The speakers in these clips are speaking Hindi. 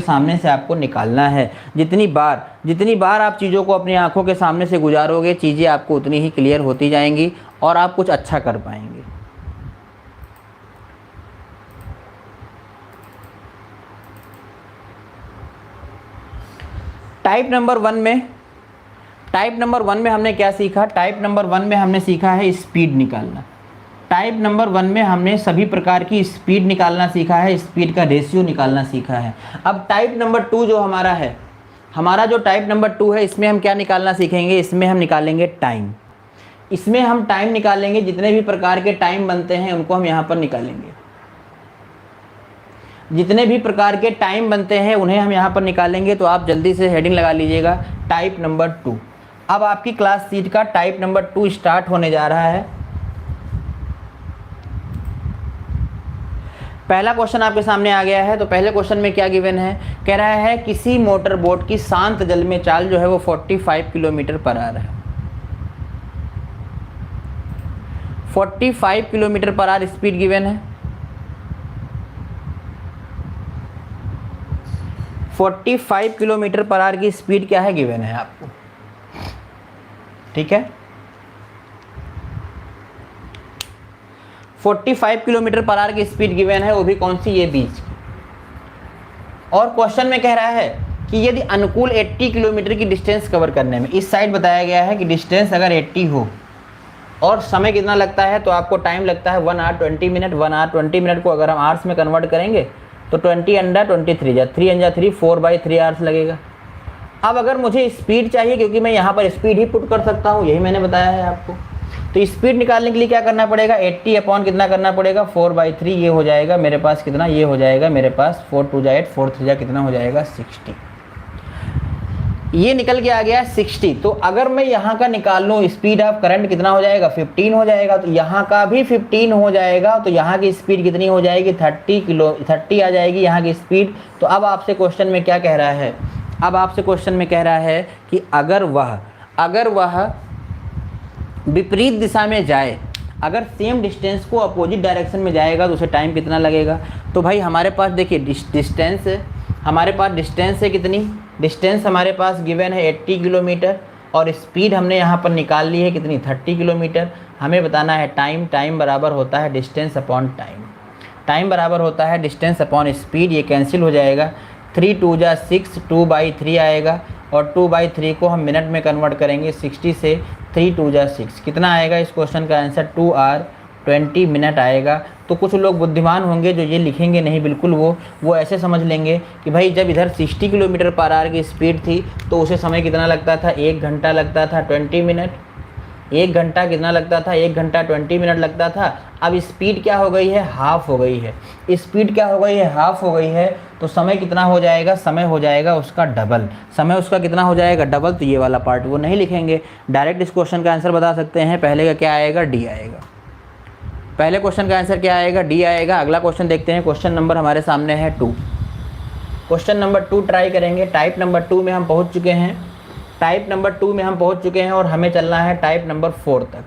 सामने से आपको निकालना है। जितनी बार आप चीज़ों को अपनी आंखों के सामने से गुजारोगे, चीज़ें आपको उतनी ही क्लियर होती जाएंगी और आप कुछ अच्छा कर पाएंगे। टाइप नंबर वन में हमने क्या सीखा? टाइप नंबर वन में हमने सीखा है स्पीड निकालना। टाइप नंबर वन में हमने सभी प्रकार की स्पीड निकालना सीखा है, स्पीड का रेशियो निकालना सीखा है। अब टाइप नंबर टू जो हमारा है, हमारा जो टाइप नंबर टू है, इसमें हम क्या निकालना सीखेंगे? इसमें हम निकालेंगे टाइम। इसमें हम टाइम निकालेंगे, जितने भी प्रकार के टाइम बनते हैं उनको हम यहाँ पर निकालेंगे। जितने भी प्रकार के टाइम बनते हैं उन्हें हम यहाँ पर निकालेंगे। तो आप जल्दी से हेडिंग लगा लीजिएगा, टाइप नंबर टू। अब आपकी क्लास सीट का टाइप नंबर टू स्टार्ट होने जा रहा है। पहला क्वेश्चन आपके सामने आ गया है। तो पहले क्वेश्चन में क्या गिवन है? कह रहा है किसी मोटर बोट की शांत जल में चाल जो है वो 45 किलोमीटर पर आवर है। 45 kilometre per hour speed given है। 45 किलोमीटर पर आवर की स्पीड क्या है? गिवन है आपको। ठीक है, 45 किलोमीटर पर आवर की स्पीड गिवन है, वो भी कौन सी? ये बीच की। और क्वेश्चन में कह रहा है कि यदि अनुकूल 80 किलोमीटर की डिस्टेंस कवर करने में, इस साइड बताया गया है कि डिस्टेंस अगर 80 हो और समय कितना लगता है, तो आपको टाइम लगता है 1 आवर 20 मिनट। 1 आवर 20 मिनट को अगर हम आवर्स में कन्वर्ट करेंगे तो 20 अंडर 23 जा 3 अंजा 3 4/3 आवर्स लगेगा। अब अगर मुझे स्पीड चाहिए, क्योंकि मैं यहाँ पर स्पीड ही पुट कर सकता हूँ, यही मैंने बताया है आपको। तो स्पीड निकालने के लिए क्या करना पड़ेगा? 80 अपॉन कितना करना पड़ेगा? 4/3। ये हो जाएगा मेरे पास कितना? ये हो जाएगा मेरे पास 4 2 जा 8 4 3 जा कितना हो जाएगा? 60। ये निकल के आ गया 60। तो अगर मैं यहाँ का निकाल लूँ, स्पीड ऑफ करंट कितना हो जाएगा? 15 हो जाएगा। तो यहाँ का भी 15 हो जाएगा। तो यहाँ की स्पीड कितनी हो जाएगी? 30 आ जाएगी यहाँ की स्पीड। तो अब आपसे क्वेश्चन में क्या कह रहा है? अब आपसे क्वेश्चन में कह रहा है कि अगर वह विपरीत दिशा में जाए, अगर सेम डिस्टेंस को अपोजिट डायरेक्शन में जाएगा तो उसे टाइम कितना लगेगा? तो भाई हमारे पास देखिए डिस्टेंस है, हमारे पास डिस्टेंस है कितनी? डिस्टेंस हमारे पास गिवन है 80 किलोमीटर और स्पीड हमने यहाँ पर निकाल ली है कितनी? 30 किलोमीटर। हमें बताना है टाइम। टाइम बराबर होता है डिस्टेंस अपॉन टाइम। टाइम बराबर होता है डिस्टेंस अपॉन स्पीड। ये कैंसिल हो जाएगा। 3 2 जा 6 2/3 आएगा और 2/3 को हम मिनट में कन्वर्ट करेंगे। 60 से 3 2 जा 6 कितना आएगा? इस क्वेश्चन का आंसर 2 आवर 20 मिनट आएगा। तो कुछ लोग बुद्धिमान होंगे जो ये लिखेंगे नहीं, बिल्कुल वो ऐसे समझ लेंगे कि भाई जब इधर 60 किलोमीटर पर आवर की स्पीड थी तो उसे समय कितना लगता था? 1 घंटा लगता था 20 मिनट। 1 घंटा कितना लगता था? 1 घंटा 20 मिनट लगता था। अब स्पीड क्या हो गई है? हाफ हो गई है। स्पीड क्या हो गई है? हाफ हो गई है। तो समय कितना हो जाएगा? समय हो जाएगा उसका डबल। समय उसका कितना हो जाएगा? डबल। तो ये वाला पार्ट वो नहीं लिखेंगे, डायरेक्ट इस क्वेश्चन का आंसर बता सकते हैं। पहले का क्या आएगा? डी आएगा। पहले क्वेश्चन का आंसर क्या आएगा? डी आएगा। अगला क्वेश्चन देखते हैं। क्वेश्चन नंबर हमारे सामने है 2। क्वेश्चन नंबर 2 ट्राई करेंगे। टाइप नंबर 2 में हम पहुँच चुके हैं। टाइप नंबर 2 में हम पहुँच चुके हैं और हमें चलना है टाइप नंबर 4 तक।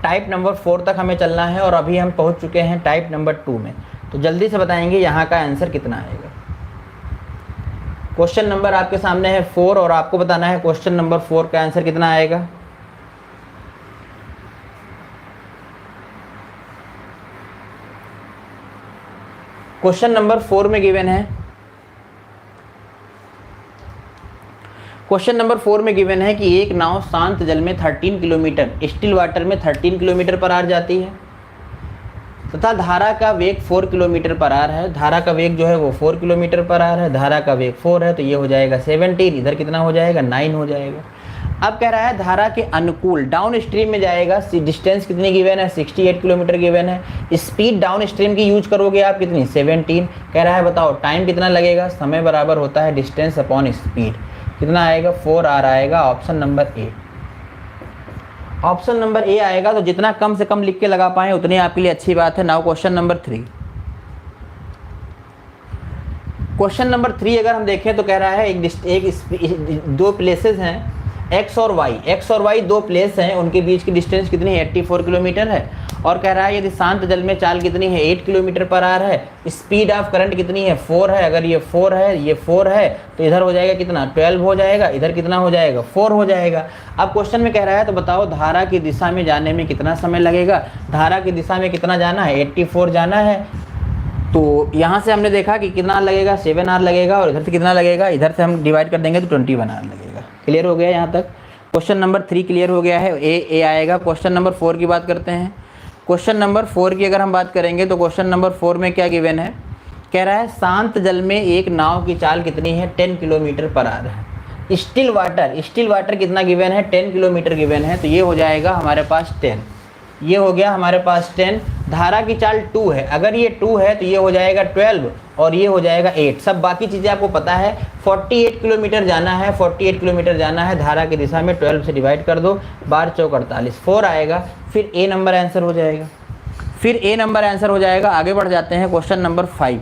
टाइप नंबर 4 तक हमें चलना है और अभी हम पहुँच चुके हैं टाइप नंबर 2 में। तो जल्दी से बताएंगे यहाँ का आंसर कितना आएगा। क्वेश्चन नंबर आपके सामने है 4 और आपको बताना है क्वेश्चन नंबर 4 का आंसर कितना आएगा। क्वेश्चन नंबर 4 में गिवन है, क्वेश्चन नंबर 4 में गिवन है कि एक नाव शांत जल में 13 किलोमीटर, स्टिल वाटर में 13 किलोमीटर पर आवर जाती है तथा धारा का वेग 4 किलोमीटर पर आवर है। धारा का वेग जो है वो 4 किलोमीटर पर आवर है। धारा का वेग 4 है तो ये हो जाएगा 17। इधर कितना हो जाएगा? 9 हो जाएगा। अब कह रहा है धारा के अनुकूल डाउन स्ट्रीम में जाएगा। डिस्टेंस कितनी गिवन है? 68 किलोमीटर गिवन है। स्पीड डाउन स्ट्रीम की यूज करोगे आप कितनी? 17। कह रहा है बताओ टाइम कितना लगेगा? समय बराबर होता है डिस्टेंस अपॉन स्पीड। कितना आएगा? 4 आवर आएगा। Option number A. Option number A आएगा। तो जितना कम से कम लिख के लगा पाए उतनी आपके लिए अच्छी बात है। Now question number 3। Question number 3 अगर हम देखें तो कह रहा है दो प्लेसेस हैं एक्स और वाई। एक्स और वाई दो प्लेस हैं, उनके बीच की डिस्टेंस कितनी है? 84 किलोमीटर है और कह रहा है यदि शांत जल में चाल कितनी है 8 किलोमीटर पर आवर है, स्पीड ऑफ करंट कितनी है 4 है, अगर ये 4 है ये 4 है तो इधर हो जाएगा कितना 12 हो जाएगा, इधर कितना हो जाएगा 4 हो जाएगा। अब क्वेश्चन में कह रहा है तो बताओ धारा की दिशा में जाने में कितना समय लगेगा, धारा की दिशा में कितना जाना है 84 जाना है। तो यहाँ से हमने देखा कि कितना लगेगा 7 आवर लगेगा, और इधर से कितना लगेगा, इधर से हम डिवाइड कर देंगे तो 21 आवर लगेगा। क्लियर हो गया यहाँ तक। क्वेश्चन नंबर 3 क्लियर हो गया है, ए आएगा। क्वेश्चन नंबर 4 की बात करते हैं। क्वेश्चन नंबर 4 की अगर हम बात करेंगे तो क्वेश्चन नंबर 4 में क्या गिवन है, कह रहा है शांत जल में एक नाव की चाल कितनी है 10 किलोमीटर पर आवर है। स्टिल वाटर कितना गिवन है 10 किलोमीटर गिवन है, तो ये हो जाएगा हमारे पास 10, ये हो गया हमारे पास 10। धारा की चाल 2 है, अगर ये 2 है तो ये हो जाएगा 12 और ये हो जाएगा 8। सब बाकी चीज़ें आपको पता है। 48 किलोमीटर जाना है, 48 किलोमीटर जाना है धारा की दिशा में, 12 से डिवाइड कर दो, 12 चौक 48, 4 आएगा। फिर ए नंबर आंसर हो जाएगा, फिर ए नंबर आंसर हो जाएगा। आगे बढ़ जाते हैं क्वेश्चन नंबर 5।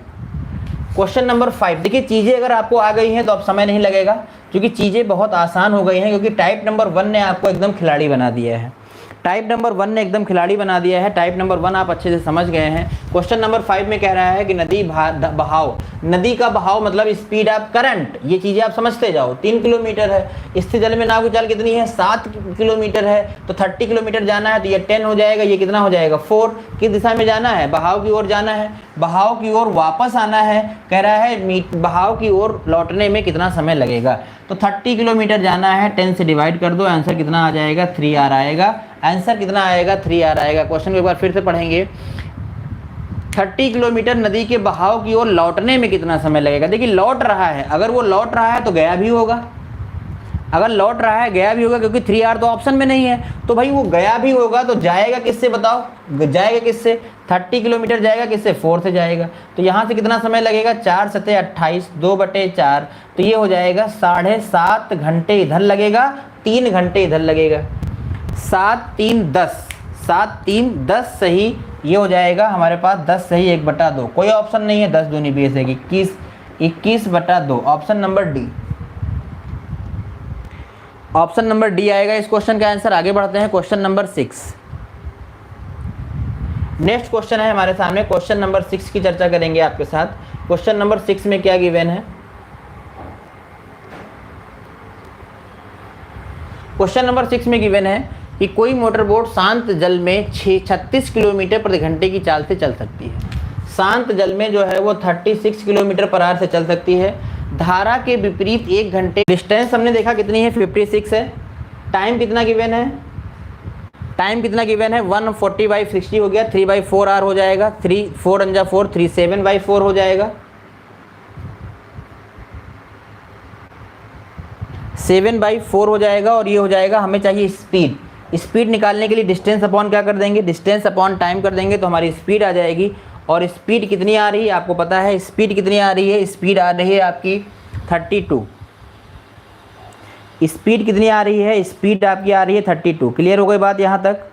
क्वेश्चन नंबर 5 देखिए, चीज़ें अगर आपको आ गई हैं तो अब समय नहीं लगेगा, क्योंकि चीज़ें बहुत आसान हो गई हैं, क्योंकि टाइप नंबर 1 ने आपको एकदम खिलाड़ी बना दिया है। टाइप नंबर 1 ने एकदम खिलाड़ी बना दिया है। टाइप नंबर 1 आप अच्छे से समझ गए हैं। क्वेश्चन नंबर 5 में कह रहा है कि नदी बहाव, नदी का बहाव मतलब स्पीड ऑफ करंट, ये चीज़ें आप समझते जाओ। 3 किलोमीटर है, स्थिर जल में नाव की चाल कितनी है 7 किलोमीटर है, तो 30 किलोमीटर जाना है तो ये 10 हो जाएगा, ये कितना हो जाएगा 4। किस दिशा में जाना है, बहाव की ओर जाना है, बहाव की ओर वापस आना है। कह रहा है बहाव की ओर लौटने में कितना समय लगेगा, तो 30 किलोमीटर जाना है, 10 से डिवाइड कर दो, आंसर कितना आ जाएगा 3 आर आएगा। आंसर कितना आएगा 3 आर आएगा। क्वेश्चन को एक बार फिर से पढ़ेंगे। 30 किलोमीटर नदी के बहाव की ओर लौटने में कितना समय लगेगा। देखिए लौट रहा है, अगर वो लौट रहा है तो गया भी होगा, अगर लौट रहा है गया भी होगा, क्योंकि 3 आर तो ऑप्शन में नहीं है, तो भाई वो गया भी होगा तो जाएगा किससे बताओ, जाएगा किससे 30 किलोमीटर जाएगा किससे 4 से जाएगा। तो यहाँ से कितना समय लगेगा 4 सते 28, 2/4, तो ये हो जाएगा 7.5 घंटे इधर लगेगा, 3 घंटे इधर लगेगा। 7 3 10, 7 3 10 सही, ये हो जाएगा हमारे पास 10 सही 1/2, कोई ऑप्शन नहीं है, 10 दूनी 20 है 21, 21/2, option number D, option number D आएगा इस क्वेश्चन का आंसर। आगे बढ़ते हैं क्वेश्चन नंबर 6। नेक्स्ट क्वेश्चन है हमारे सामने, क्वेश्चन नंबर 6 की चर्चा करेंगे आपके साथ। क्वेश्चन नंबर 6 में क्या गिवन है, क्वेश्चन नंबर 6 में गिवन है कि कोई मोटर बोट शांत जल में 36 किलोमीटर प्रति घंटे की चाल से चल सकती है। शांत जल में जो है वो 36 किलोमीटर पर आवर से चल सकती है। धारा के विपरीत 1 घंटे, डिस्टेंस हमने देखा कितनी है 56 है। टाइम कितना गिवन है, टाइम कितना गिवन है 140/60 हो गया, 3/4 आवर हो जाएगा, 3 4 अंजा 4, 3 7/4 हो जाएगा, 7/4 हो जाएगा। और ये हो जाएगा, हमें चाहिए स्पीड, स्पीड निकालने के लिए डिस्टेंस अपॉन क्या कर देंगे, डिस्टेंस अपॉन टाइम कर देंगे, तो हमारी स्पीड आ जाएगी। और स्पीड कितनी आ रही है आपको पता है, स्पीड कितनी आ रही है, स्पीड आ रही है आपकी 32, स्पीड कितनी आ रही है, स्पीड आपकी आ रही है 32। क्लियर हो गई बात यहाँ तक,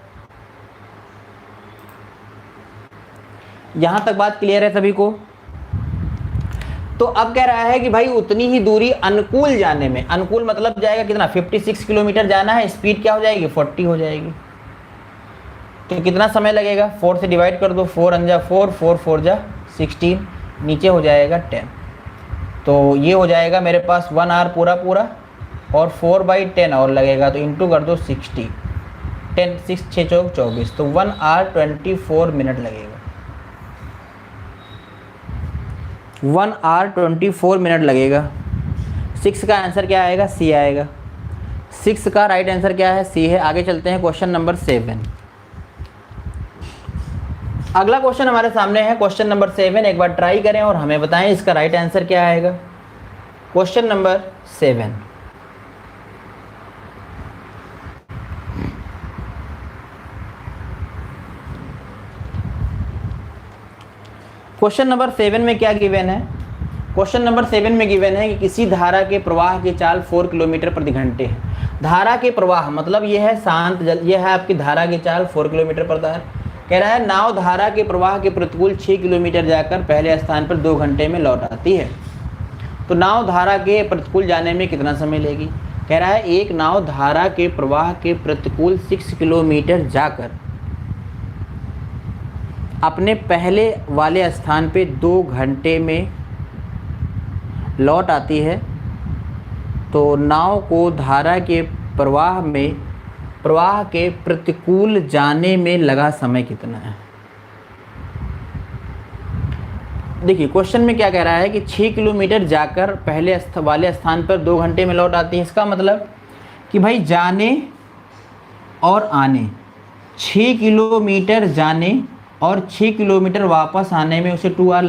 यहाँ तक बात क्लियर है सभी को। तो अब कह रहा है कि भाई उतनी ही दूरी अनुकूल जाने में, अनुकूल मतलब जाएगा कितना 56 किलोमीटर जाना है, स्पीड क्या हो जाएगी 40 हो जाएगी, तो कितना समय लगेगा 4 से डिवाइड कर दो, 4 अंजा 4, 4 4 जा 16, नीचे हो जाएगा 10, तो ये हो जाएगा मेरे पास 1 आवर पूरा पूरा, और 4/10 और लगेगा, तो इंटू कर दो 60, 10 6 6 चौक 24, तो 1 आवर 24 मिनट लगेगा, 1 आवर 24 मिनट लगेगा। 6 का आंसर क्या आएगा, सी आएगा। 6 का राइट आंसर क्या है, सी है। आगे चलते हैं क्वेश्चन नंबर 7। अगला क्वेश्चन हमारे सामने है क्वेश्चन नंबर 7, एक बार ट्राई करें और हमें बताएं इसका राइट आंसर क्या आएगा। क्वेश्चन नंबर 7, क्वेश्चन नंबर 7 में क्या गिवन है, क्वेश्चन नंबर 7 में गिवन है कि किसी धारा के प्रवाह की चाल 4 किलोमीटर प्रति घंटे है। धारा के प्रवाह मतलब ये है शांत जल, ये है आपकी धारा की चाल 4 किलोमीटर पर आवर। कह रहा है नाव धारा के प्रवाह के प्रतिकूल 6 किलोमीटर जाकर पहले स्थान पर 2 घंटे में लौट आती है, तो नाव धारा के प्रतिकूल जाने में कितना समय लेगी। कह रहा है एक नाव धारा के प्रवाह के प्रतिकूल 6 किलोमीटर जाकर अपने पहले वाले स्थान पे 2 घंटे में लौट आती है तो नाव को धारा के प्रवाह के प्रतिकूल जाने में लगा समय कितना है। देखिए क्वेश्चन में क्या कह रहा है कि 6 किलोमीटर जाकर पहले वाले स्थान पर 2 घंटे में लौट आती है। इसका मतलब कि भाई जाने और आने, 6 किलोमीटर जाने और 6 किलोमीटर वापस आने में उसे 2 आवर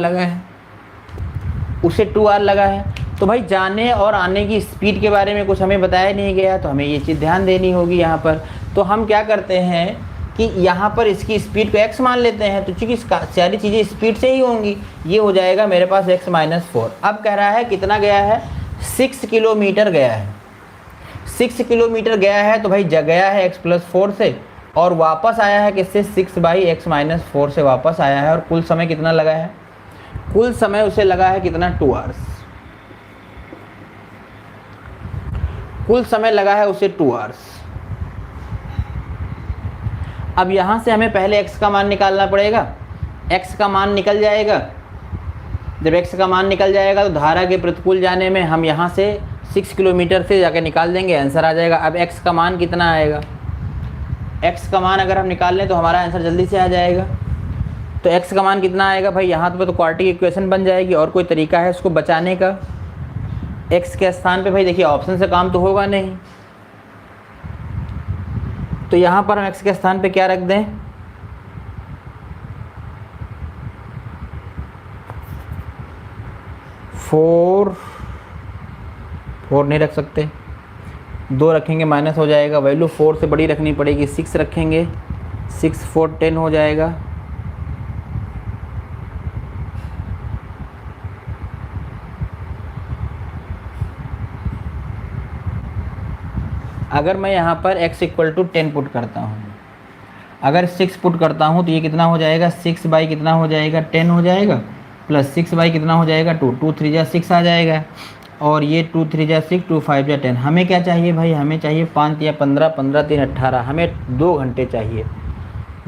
लगा है, तो भाई जाने और आने की स्पीड के बारे में कुछ हमें बताया नहीं गया, तो हमें ये चीज़ ध्यान देनी होगी यहाँ पर। तो हम क्या करते हैं कि यहाँ पर इसकी स्पीड को x मान लेते हैं, तो चूँकि सारी चीज़ें स्पीड से ही होंगी, ये हो जाएगा मेरे पास x - 4। अब कह रहा है कितना गया है, 6 किलोमीटर गया है, 6 किलोमीटर गया है, तो भाई गया है x + 4 से और वापस आया है किससे, 6/x - 4 से वापस आया है। और कुल समय कितना लगा है, कुल समय उसे लगा है कितना, 2 आवर्स। कुल समय लगा है उसे 2 आवर्स। अब यहाँ से हमें पहले x का मान निकालना पड़ेगा। x का मान निकल जाएगा, जब x का मान निकल जाएगा तो धारा के प्रतिकूल जाने में हम यहाँ से 6 किलोमीटर से जाकर निकाल देंगे, आंसर आ जाएगा। अब x का मान कितना आएगा, x का मान अगर हम निकाल लें तो हमारा आंसर जल्दी से आ जाएगा। तो x का मान कितना आएगा भाई, यहाँ पर तो क्वाड्रेटिक इक्वेशन बन जाएगी, और कोई तरीका है उसको बचाने का। x के स्थान पे भाई देखिए ऑप्शन से काम तो होगा नहीं, तो यहाँ पर हम x के स्थान पे क्या रख दें, 4 नहीं रख सकते, 2 रखेंगे माइनस हो जाएगा, वैल्यू 4 से बड़ी रखनी पड़ेगी, 6 रखेंगे, 6 4 10 हो जाएगा। अगर मैं यहाँ पर x = 10 पुट करता हूँ, अगर 6 पुट करता हूँ तो ये कितना हो जाएगा, 6 बाई कितना हो जाएगा, 10 हो जाएगा, प्लस 6 बाई कितना हो जाएगा, 2 2 3 जा 6 आ जाएगा, और ये 2 3 जा 6 2 5 जा 10। हमें क्या चाहिए भाई, हमें चाहिए 5 या 15, 15 3 18, हमें 2 घंटे चाहिए।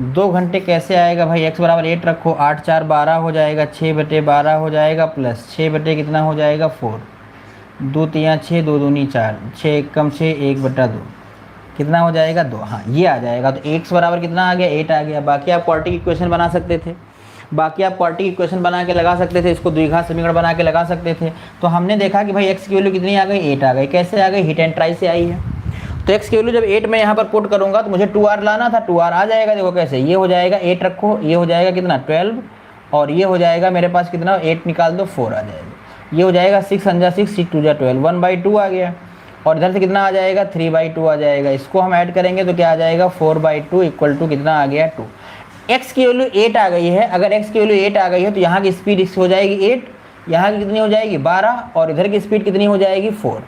2 घंटे कैसे आएगा भाई, x = 8 रखो, 8 4 12 हो जाएगा, 6/12 हो जाएगा, प्लस 6 कितना हो जाएगा 4, 2 3 6 2 दूनी 4, 6 1 6 1/2 कितना हो जाएगा 2। हाँ ये आ जाएगा, तो x बराबर कितना आ गया, 8 आ गया। बाकी आप क्वाड्रेटिक इक्वेशन बना सकते थे, बना के लगा सकते थे, इसको द्विघात समीकरण बना के लगा सकते थे। तो हमने देखा कि भाई x की वैल्यू कितनी आ गई, 8 आ गई। कैसे आ गई, हिट एंड ट्राई से आई है। तो x की वैल्यू जब 8 में यहाँ पर पुट करूँगा तो मुझे 2 आर लाना था, 2 आर आ जाएगा। देखो कैसे, ये हो जाएगा 8 रखो, ये हो जाएगा कितना 12, और ये हो जाएगा मेरे पास कितना, 8 निकाल दो 4 आ जाएगा। ये हो जाएगा 6 × 6 6 2 जा 12, 1/2 आ गया, और इधर से कितना आ जाएगा 3/2 आ जाएगा। इसको हम ऐड करेंगे तो क्या आ जाएगा 4/2 = कितना आ गया 2। x की वैल्यू 8 आ गई है, अगर x की वैल्यू 8 आ गई है तो यहाँ की स्पीड x हो जाएगी 8, यहाँ की कितनी हो जाएगी 12, और इधर की स्पीड कितनी हो जाएगी 4।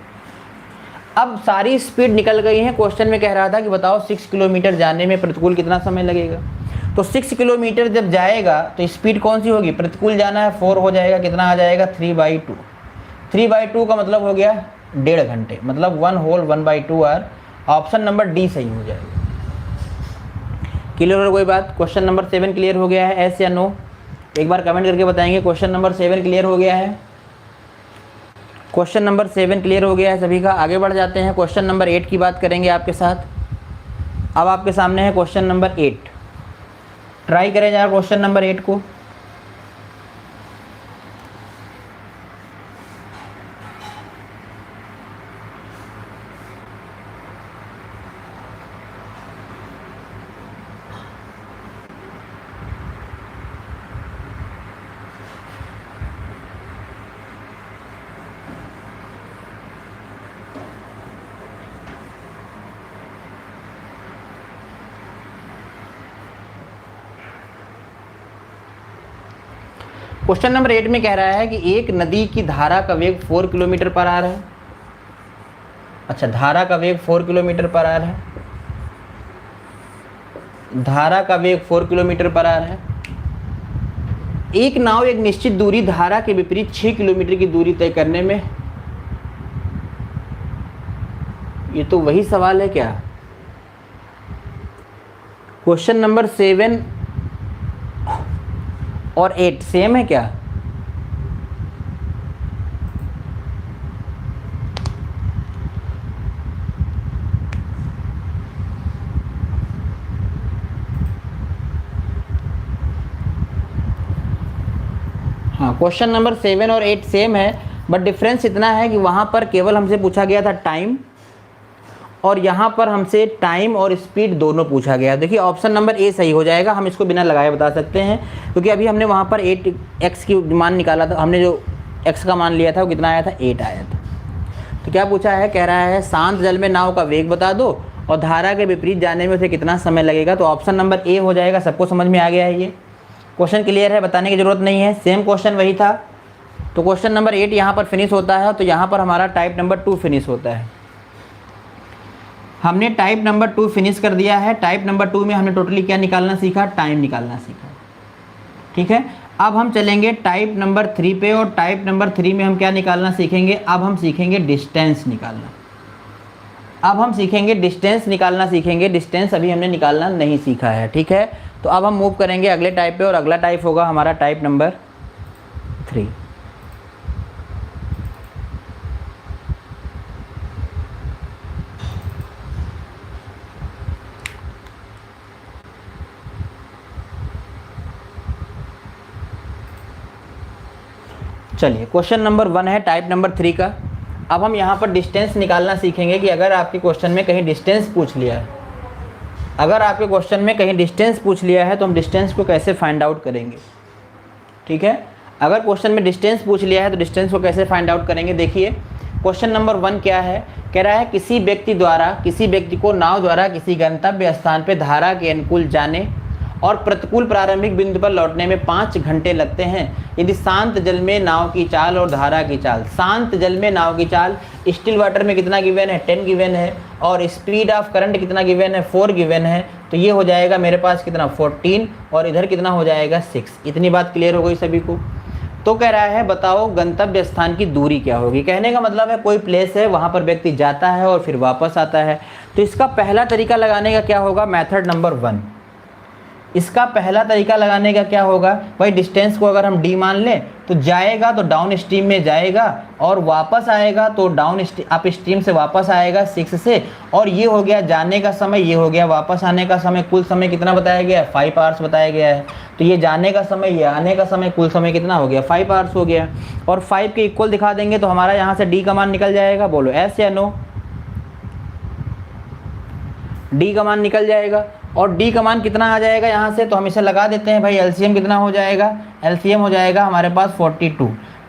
अब सारी स्पीड निकल गई है। क्वेश्चन में कह रहा था कि बताओ 6 किलोमीटर जाने में प्रतिकूल कितना समय लगेगा। तो 6 किलोमीटर जब जाएगा तो स्पीड कौन सी होगी, प्रतिकूल जाना है, 4 हो जाएगा, कितना आ जाएगा 3/2। 3/2 का मतलब हो गया 1.5 घंटे, मतलब 1/2 आवर। ऑप्शन नंबर डी सही हो जाएगा। क्लियर हो कोई बात। क्वेश्चन नंबर 7 क्लियर हो गया है, एस या नो, एक बार कमेंट करके बताएंगे। क्वेश्चन नंबर 7 क्लियर हो गया है, क्वेश्चन नंबर 7 क्लियर हो गया है सभी का। आगे बढ़ जाते हैं, क्वेश्चन नंबर 8 की बात करेंगे आपके साथ। अब आपके सामने है क्वेश्चन नंबर 8, ट्राई करें जरा क्वेश्चन नंबर 8 को। क्वेश्चन नंबर 8 में कह रहा है कि एक नदी की धारा का वेग 4 किलोमीटर पर आवर है। अच्छा, धारा का वेग 4 किलोमीटर पर आवर है, धारा का वेग 4 किलोमीटर पर आवर है। एक नाव एक निश्चित दूरी धारा के विपरीत 6 किलोमीटर की दूरी तय करने में, ये तो वही सवाल है क्या। क्वेश्चन नंबर 7 और 8 सेम है क्या? हाँ, क्वेश्चन नंबर 7 और 8 सेम है, बट डिफरेंस इतना है कि वहाँ पर केवल हमसे पूछा गया था टाइम, और यहाँ पर हमसे टाइम और स्पीड दोनों पूछा गया। देखिए ऑप्शन नंबर ए सही हो जाएगा, हम इसको बिना लगाए बता सकते हैं, क्योंकि अभी हमने वहाँ पर 8x की मान निकाला था, हमने जो x का मान लिया था वो कितना आया था? 8 आया था। तो क्या पूछा है? कह रहा है शांत जल में नाव का वेग बता दो और धारा के विपरीत जाने में उसे कितना समय लगेगा। तो ऑप्शन नंबर ए हो जाएगा। सबको समझ में आ गया है? ये क्वेश्चन क्लियर है, बताने की ज़रूरत नहीं है, सेम क्वेश्चन वही था। तो क्वेश्चन नंबर 8 यहाँ पर फिनिश होता है, तो यहाँ पर हमारा टाइप नंबर 2 फिनिश होता है। हमने टाइप नंबर 2 फिनिश कर दिया है। टाइप नंबर 2 में हमने टोटली क्या निकालना सीखा? टाइम निकालना सीखा। ठीक है, अब हम चलेंगे टाइप नंबर 3 पे, और टाइप नंबर 3 में हम क्या निकालना सीखेंगे? अब हम सीखेंगे डिस्टेंस निकालना। अब हम सीखेंगे डिस्टेंस निकालना सीखेंगे। डिस्टेंस अभी हमने निकालना नहीं सीखा है। ठीक है, तो अब हम मूव करेंगे अगले टाइप पे, और अगला टाइप होगा हमारा टाइप नंबर 3। चलिए, क्वेश्चन नंबर 1 है टाइप नंबर 3 का। अब हम यहाँ पर डिस्टेंस निकालना सीखेंगे कि अगर आपके क्वेश्चन में कहीं डिस्टेंस पूछ लिया है, अगर आपके क्वेश्चन में कहीं डिस्टेंस पूछ लिया है तो हम डिस्टेंस को कैसे फाइंड आउट करेंगे। ठीक है, अगर क्वेश्चन में डिस्टेंस पूछ लिया है तो डिस्टेंस को कैसे फाइंड आउट करेंगे। देखिए क्वेश्चन नंबर 1 क्या है? कह रहा है किसी व्यक्ति को नाव द्वारा किसी गंतव्य स्थान पर धारा के अनुकूल जाने और प्रतिकूल प्रारंभिक बिंदु पर लौटने में 5 घंटे लगते हैं यदि शांत जल में नाव की चाल और धारा की चाल। शांत जल में नाव की चाल स्टिल वाटर में कितना गिवन है? 10 गिवन है, और स्पीड ऑफ करंट कितना गिवन है? 4 गिवन है। तो ये हो जाएगा मेरे पास कितना? 14, और इधर कितना हो जाएगा? 6। इतनी बात क्लियर हो गई सभी को? तो कह रहा है बताओ गंतव्य स्थान की दूरी क्या होगी। कहने का मतलब है कोई प्लेस है, वहाँ पर व्यक्ति जाता है और फिर वापस आता है। तो इसका पहला तरीका लगाने का क्या होगा? Method number 1। इसका पहला तरीका लगाने का क्या होगा भाई? डिस्टेंस को अगर हम d मान लें तो जाएगा तो डाउन स्ट्रीम में जाएगा, और वापस आएगा तो अप स्ट्रीम से वापस आएगा 6 से। और ये हो गया जाने का समय, ये हो गया वापस आने का समय। कुल समय कितना बताया गया है? 5 आवर्स बताया गया है। तो ये जाने का समय, ये आने का समय, कुल समय कितना हो गया? 5 आवर्स हो गया। और 5 के इक्वल दिखा देंगे तो हमारा यहाँ से d का मान निकल जाएगा। बोलो एस या नो? d का मान निकल जाएगा। और d का मान कितना आ जाएगा यहाँ से? तो हम इसे लगा देते हैं भाई। एलसीएम कितना हो जाएगा? एलसीएम हो जाएगा हमारे पास 42,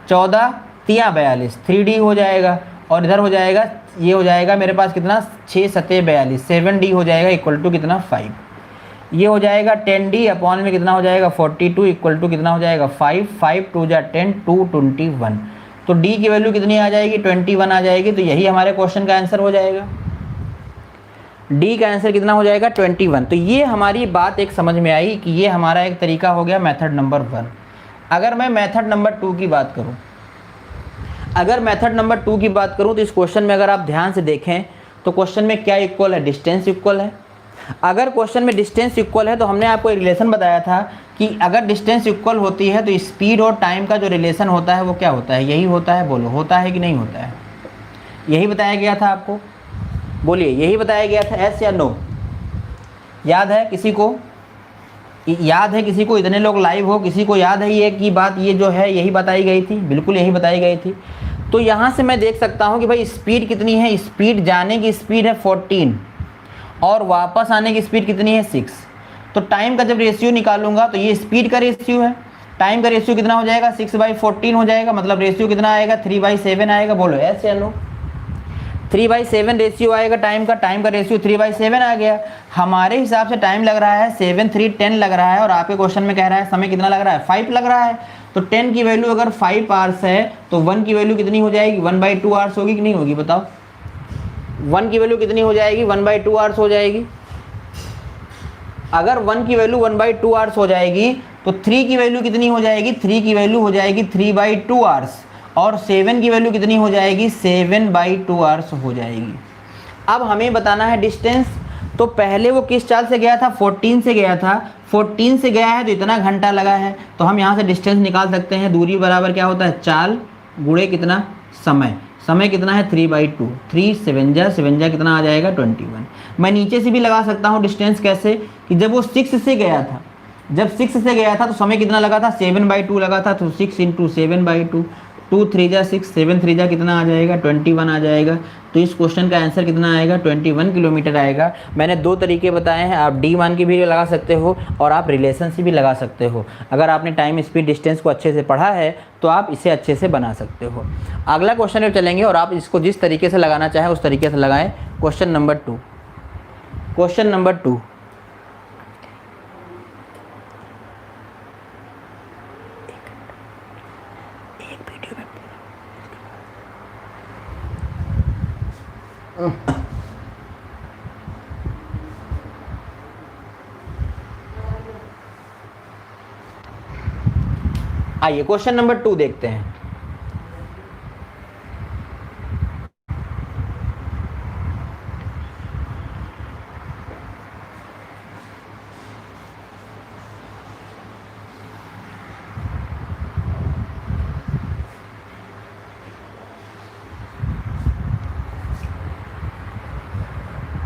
14 3 42, 3d हो जाएगा। और इधर हो जाएगा, ये हो जाएगा मेरे पास कितना? 6 7 42, 7d हो जाएगा इक्वल टू कितना? 5। ये हो जाएगा 10d अपॉन में कितना हो जाएगा? 42 इक्वल टू कितना हो जाएगा? 5, 5 2 जा 10, 2 21। तो d की वैल्यू कितनी आ जाएगी? 21 आ जाएगी। तो यही हमारे क्वेश्चन का आंसर हो जाएगा। डी का आंसर कितना हो जाएगा? 21। तो ये हमारी बात एक समझ में आई कि ये हमारा एक तरीका हो गया मेथड नंबर 1। अगर मैं मेथड नंबर 2 की बात करूं, तो इस क्वेश्चन में अगर आप ध्यान से देखें तो क्वेश्चन में क्या इक्वल है? डिस्टेंस इक्वल है। अगर क्वेश्चन में डिस्टेंस इक्वल है तो हमने आपको एक रिलेशन बताया था कि अगर डिस्टेंस इक्वल होती है तो स्पीड और टाइम का जो रिलेशन होता है वो क्या होता है? यही होता है। बोलो होता है कि नहीं होता है? यही बताया गया था आपको। बोलिए, यही बताया गया था। एस या नो? याद है किसी को? याद है किसी को? इतने लोग लाइव हो, किसी को याद है ये की बात? ये जो है यही बताई गई थी, बिल्कुल यही बताई गई थी। तो यहाँ से मैं देख सकता हूँ कि भाई स्पीड कितनी है? स्पीड जाने की स्पीड है 14, और वापस आने की स्पीड कितनी है? 6। तो टाइम का जब रेशियो निकालूंगा तो ये स्पीड का रेशियो है, टाइम का रेशियो कितना हो जाएगा? 6/14 हो जाएगा। मतलब रेशियो कितना आएगा? 3/7 आएगा। बोलो एस या नो? 3/7 रेशियो आएगा टाइम का रेशियो 3/7 आ गया। हमारे हिसाब से टाइम लग रहा है 7 3 10 लग रहा है, और आपके क्वेश्चन में कह रहा है समय कितना लग रहा है? 5 लग रहा है। तो 10 की वैल्यू अगर 5 आवर्स है तो 1 की वैल्यू कितनी हो जाएगी? 1/2 आवर्स होगी कि नहीं होगी? बताओ 1 की वैल्यू कितनी हो जाएगी? 1/2 आवर्स हो जाएगी। अगर 1 की वैल्यू 1/2 आवर्स हो जाएगी तो 3 की वैल्यू कितनी हो जाएगी? 3 की वैल्यू हो जाएगी 3/2 आवर्स, और 7 की वैल्यू कितनी हो जाएगी? 7/2 आवर्स हो जाएगी। अब हमें बताना है डिस्टेंस। तो पहले वो किस चाल से गया था? 14 से गया था। 14 से गया है तो इतना घंटा लगा है, तो हम यहाँ से डिस्टेंस निकाल सकते हैं। दूरी बराबर क्या होता है, चाल गुणे कितना, समय। समय कितना है 3/2, 3 7 जा कितना आ जाएगा 21। मैं नीचे से भी लगा सकता हूँ डिस्टेंस, कैसे कि जब वो 6 से गया था, जब 6 से गया था तो समय कितना लगा था, 7/2 लगा था, तो 6 × 7/2, 2 3 जा 6, 7 3 जा कितना आ जाएगा 21 आ जाएगा। तो इस क्वेश्चन का आंसर कितना आएगा 21 किलोमीटर आएगा। मैंने 2 तरीके बताए हैं, आप डी मान की भी लगा सकते हो और आप रिलेशन से भी लगा सकते हो। अगर आपने टाइम स्पीड डिस्टेंस को अच्छे से पढ़ा है तो आप इसे अच्छे से बना सकते हो। अगला क्वेश्चन में चलेंगे और आप इसको जिस तरीके से लगाना चाहें उस तरीके से लगाएं। क्वेश्चन नंबर 2, क्वेश्चन नंबर 2, आइए क्वेश्चन नंबर 2 देखते हैं।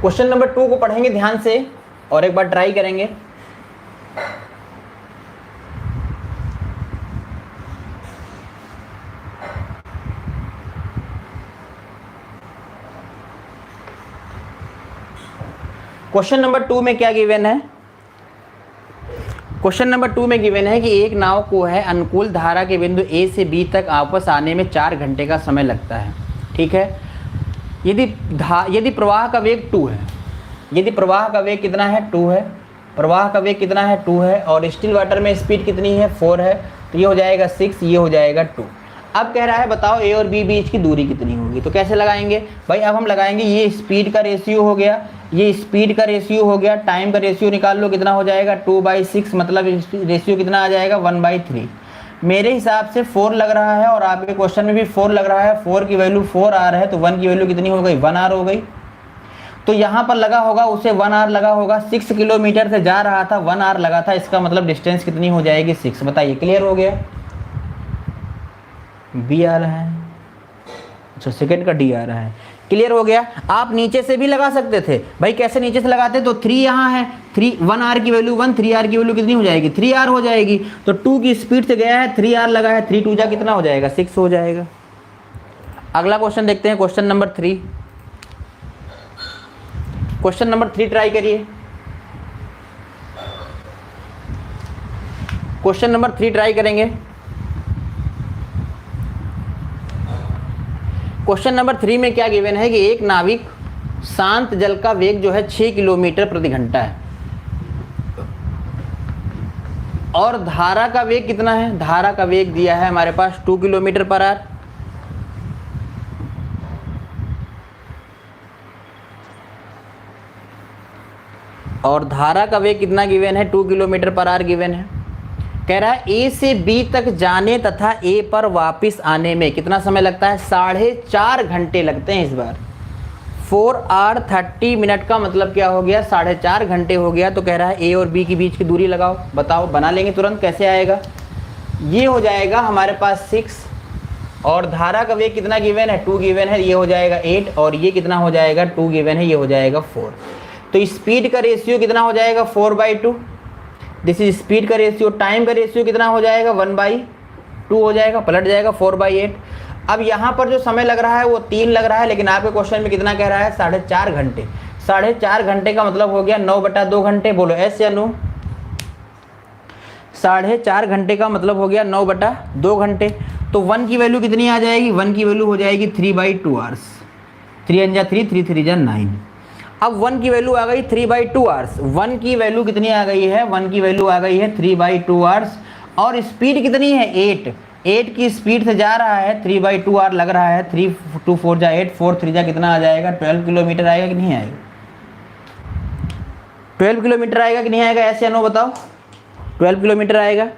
क्वेश्चन नंबर 2 को पढ़ेंगे ध्यान से और एक बार ट्राई करेंगे। क्वेश्चन नंबर 2 में क्या गिवन है, क्वेश्चन नंबर 2 में गिवन है कि एक नाव को है अनुकूल धारा के बिंदु ए से बी तक वापस आने में 4 घंटे का समय लगता है। ठीक है, यदि प्रवाह का वेग 2 है, यदि प्रवाह का वेग कितना है 2 है, प्रवाह का वेग कितना है 2 है और स्टिल वाटर में स्पीड कितनी है 4 है, तो ये हो जाएगा 6, ये हो जाएगा 2। अब कह रहा है बताओ ए और बी बीच की दूरी कितनी होगी। तो कैसे लगाएंगे भाई, अब हम लगाएंगे ये स्पीड का रेशियो हो गया, ये स्पीड का रेशियो हो गया, टाइम का रेशियो निकाल लो कितना हो जाएगा 2/6, मतलब रेशियो कितना आ जाएगा 1/3। मेरे हिसाब से 4 लग रहा है और आपके क्वेश्चन में भी 4 लग रहा है। 4 की वैल्यू 4 आर है तो 1 की वैल्यू कितनी हो गई 1 आर हो गई। तो यहाँ पर लगा होगा उसे 1 आर लगा होगा, 6 किलोमीटर से जा रहा था 1 आर लगा था, इसका मतलब डिस्टेंस कितनी हो जाएगी 6। बताइए, क्लियर हो गया। बी आ रहा है, अच्छा सेकंड का डी आ रहा है, क्लियर हो गया। आप नीचे से भी लगा सकते थे भाई, कैसे नीचे से लगाते, तो 3 यहाँ है, 1 आर की वैल्यू 1, 3 आर की वैल्यू कितनी हो जाएगी 3 आर हो जाएगी। तो 2 की स्पीड से गया है, 3 आर लगा है, 3 2 जा कितना हो जाएगा 6 हो जाएगा। अगला क्वेश्चन देखते हैं, question number 3, question number 3 try करिए। क्वेश्चन नंबर 3 ट्राई करेंगे। क्वेश्चन नंबर 3 में क्या गिवन है कि एक नाविक शांत जल का वेग जो है 6 किलोमीटर प्रति घंटा है और धारा का वेग कितना है, धारा का वेग दिया है हमारे पास 2 किलोमीटर पर आवर। और धारा का वेग कितना गिवन है 2 किलोमीटर पर आवर गिवन है। कह रहा है ए से बी तक जाने तथा ए पर वापस आने में कितना समय लगता है, 4.5 घंटे लगते हैं इस बार। 4 आवर 30 मिनट का मतलब क्या हो गया 4.5 घंटे हो गया। तो कह रहा है ए और बी के बीच की दूरी लगाओ, बताओ बना लेंगे तुरंत, कैसे आएगा। ये हो जाएगा हमारे पास 6 और धारा का वेग कितना गिवन है 2 गिवन है, ये हो जाएगा 8 और ये कितना हो जाएगा 2 गिवन है, ये हो जाएगा 4। तो स्पीड का रेशियो कितना हो जाएगा 4/2, दिस इज स्पीड का रेशियो। टाइम का रेशियो कितना हो जाएगा 1/2 हो जाएगा, पलट जाएगा 4/8। अब यहाँ पर जो समय लग रहा है वो 3 लग रहा है, लेकिन आपके क्वेश्चन में कितना कह रहा है 4.5 घंटे। 4.5 घंटे का मतलब हो गया 9/2 घंटे, बोलो एस या नो। 4.5 घंटे का मतलब हो गया 9/2 घंटे। तो 1 की वैल्यू कितनी आ जाएगी, 1 की वैल्यू हो जाएगी 3/2 आवर्स, 3 जा 3, 3 3 जा 9। अब 1 की वैल्यू आ गई 3/2 आवर्स। 1 की वैल्यू कितनी आ गई है, 1 की वैल्यू आ गई है 3/2 आवर्स और स्पीड कितनी है 8 की स्पीड से जा रहा है, 3/2 आवर लग रहा है, 3 2 4 जा 8, 4 3 जा कितना आ जाएगा 12 किलोमीटर आएगा कि नहीं आएगा, 12 किलोमीटर आएगा कि नहीं आएगा, ऐसे या नो बताओ। 12 किलोमीटर आएगा।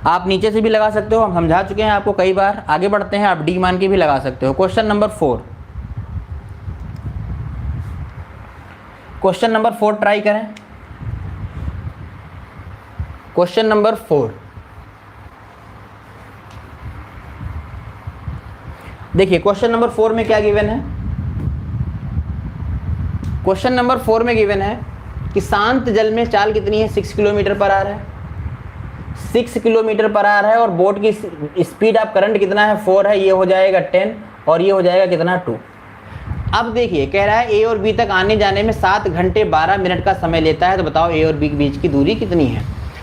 आप नीचे से भी लगा सकते हो, हम समझा चुके हैं आपको कई बार। आगे बढ़ते हैं, आप डी मान के भी लगा सकते हो। Question number 4, question number 4 try करें। क्वेश्चन नंबर 4, देखिए क्वेश्चन नंबर 4 में क्या गिवन है। क्वेश्चन नंबर 4 में गिवन है कि शांत जल में चाल कितनी है, 6 किलोमीटर पर आवर है, 6 किलोमीटर पर आवर है, और बोट की स्पीड ऑफ करंट कितना है, 4 है, ये हो जाएगा 10 और ये हो जाएगा कितना 2। अब देखिए कह रहा है ए और बी तक आने जाने में 7 घंटे 12 मिनट का समय लेता है, तो बताओ ए और बी के बीच की दूरी कितनी है।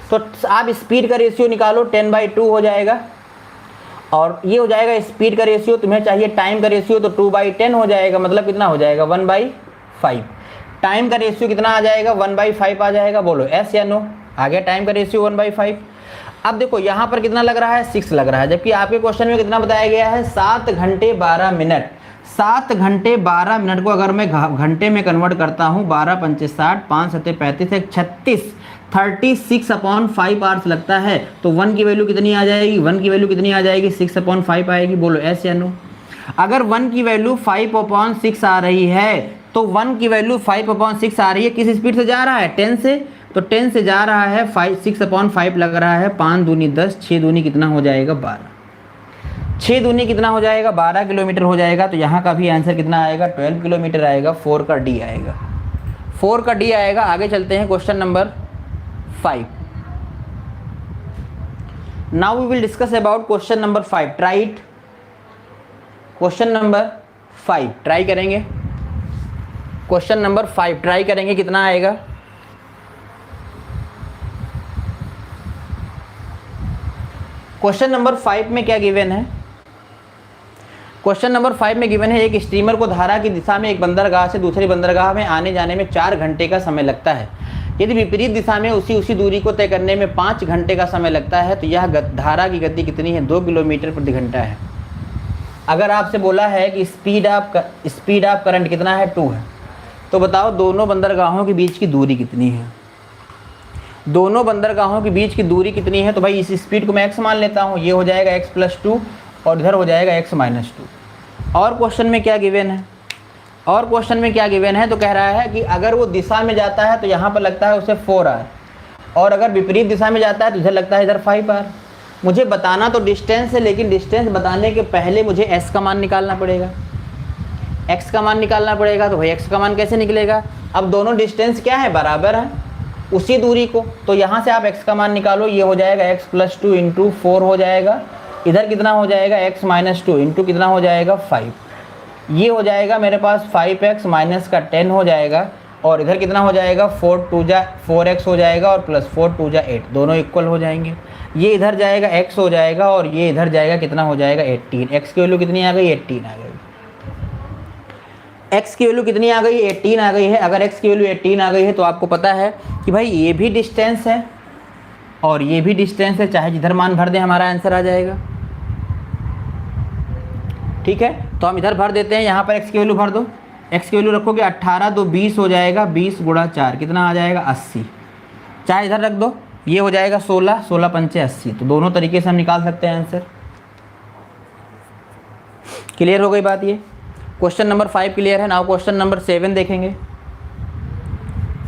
तो आप स्पीड का रेशियो निकालो, 10/2 हो जाएगा, और ये हो जाएगा स्पीड का रेशियो, तुम्हें चाहिए टाइम का रेशियो, तो 2/10 हो जाएगा, मतलब कितना हो जाएगा 1/5। टाइम का रेशियो कितना आ जाएगा, 1/5 आ जाएगा। बोलो एस या नो, आ गया टाइम का रेशियो 1/5। अब देखो यहाँ पर कितना लग रहा है, 6 लग रहा है, जबकि आपके क्वेश्चन में कितना बताया गया है, 7 घंटे 12 मिनट। 7 घंटे 12 मिनट को अगर मैं घंटे में कन्वर्ट करता हूँ, 12 पंचे 60, 5 सत्ते 35, 36, 36/5 आवर्स लगता है, तो 1 की वैल्यू कितनी आ जाएगी, 1 की वैल्यू कितनी आ जाएगी, 6/5 आएगी। बोलो एस या नो। अगर 1 की वैल्यू 5/6 आ रही है, तो 1 की वैल्यू 5/6 आ रही है, किस स्पीड से जा रहा है, 10 से, तो 10 से जा रहा है, 6/5 लग रहा है, 5 दूनी 10, 6 दूनी कितना हो जाएगा 12, 6 दूनी कितना हो जाएगा 12 किलोमीटर हो जाएगा। तो यहाँ का भी आंसर कितना आएगा, 12 किलोमीटर आएगा, 4 का डी आएगा, 4 का डी आएगा। आगे चलते हैं question number 5। Now we will discuss about question number 5, try it. Question number 5 try करेंगे, क्वेश्चन नंबर 5 ट्राई करेंगे, कितना आएगा। क्वेश्चन नंबर 5 में क्या गिवन है, क्वेश्चन नंबर 5 में गिवन है एक स्टीमर को धारा की दिशा में एक बंदरगाह से दूसरी बंदरगाह में आने जाने में 4 घंटे का समय लगता है। यदि विपरीत दिशा में उसी दूरी को तय करने में 5 घंटे का समय लगता है, तो यह धारा की गति कितनी है, 2 किलोमीटर प्रति घंटा है। अगर आपसे बोला है कि स्पीड ऑफ करंट कितना है, 2 है, तो बताओ दोनों बंदरगाहों के बीच की दूरी कितनी है। दोनों बंदरगाहों के बीच की दूरी कितनी है, तो भाई इस स्पीड को मैं x मान लेता हूँ, ये हो जाएगा x+2 और इधर हो जाएगा x-2। और क्वेश्चन में क्या गिवन है, और क्वेश्चन में क्या गिवन है, तो कह रहा है कि अगर वो दिशा में जाता है तो यहाँ पर लगता है उसे 4 आर, और अगर विपरीत दिशा में जाता है तो इधर लगता है इधर 5 आर। मुझे बताना तो डिस्टेंस है, लेकिन डिस्टेंस बताने के पहले मुझे s का मान निकालना पड़ेगा, x का मान निकालना पड़ेगा। तो भाई x का मान कैसे निकलेगा, अब दोनों डिस्टेंस क्या है, बराबर है उसी दूरी को, तो यहाँ से आप x का मान निकालो, ये हो जाएगा x+2 इंटू 4 हो जाएगा, इधर कितना हो जाएगा x-2 इंटू कितना हो जाएगा 5, ये हो जाएगा मेरे पास 5x माइनस का 10 हो जाएगा, और इधर कितना हो जाएगा 4x हो जाएगा, और प्लस 4×2 8, दोनों इक्वल हो जाएंगे। ये इधर जाएगा x हो जाएगा, और ये इधर जाएगा कितना हो जाएगा 18। x की वैल्यू कितनी आ गई, 18 आ गई। x की वैल्यू कितनी आ गई, 18 आ गई है। अगर x की वैल्यू 18 आ गई है तो आपको पता है कि भाई ये भी डिस्टेंस है और ये भी डिस्टेंस है, चाहे जिधर मान भर दें हमारा आंसर आ जाएगा। ठीक है, तो हम इधर भर देते हैं, यहाँ पर x की वैल्यू भर दो, x की वैल्यू रखोगे 18 2 20 हो जाएगा, 20 गुणा 4 कितना आ जाएगा 80, चाहे इधर रख दो, ये हो जाएगा 16, 16 पंचे 80। तो दोनों तरीके से हम निकाल सकते हैं आंसर। क्लियर हो गई बात, ये क्वेश्चन नंबर 5 क्लियर है। नाउ क्वेश्चन नंबर 7 देखेंगे।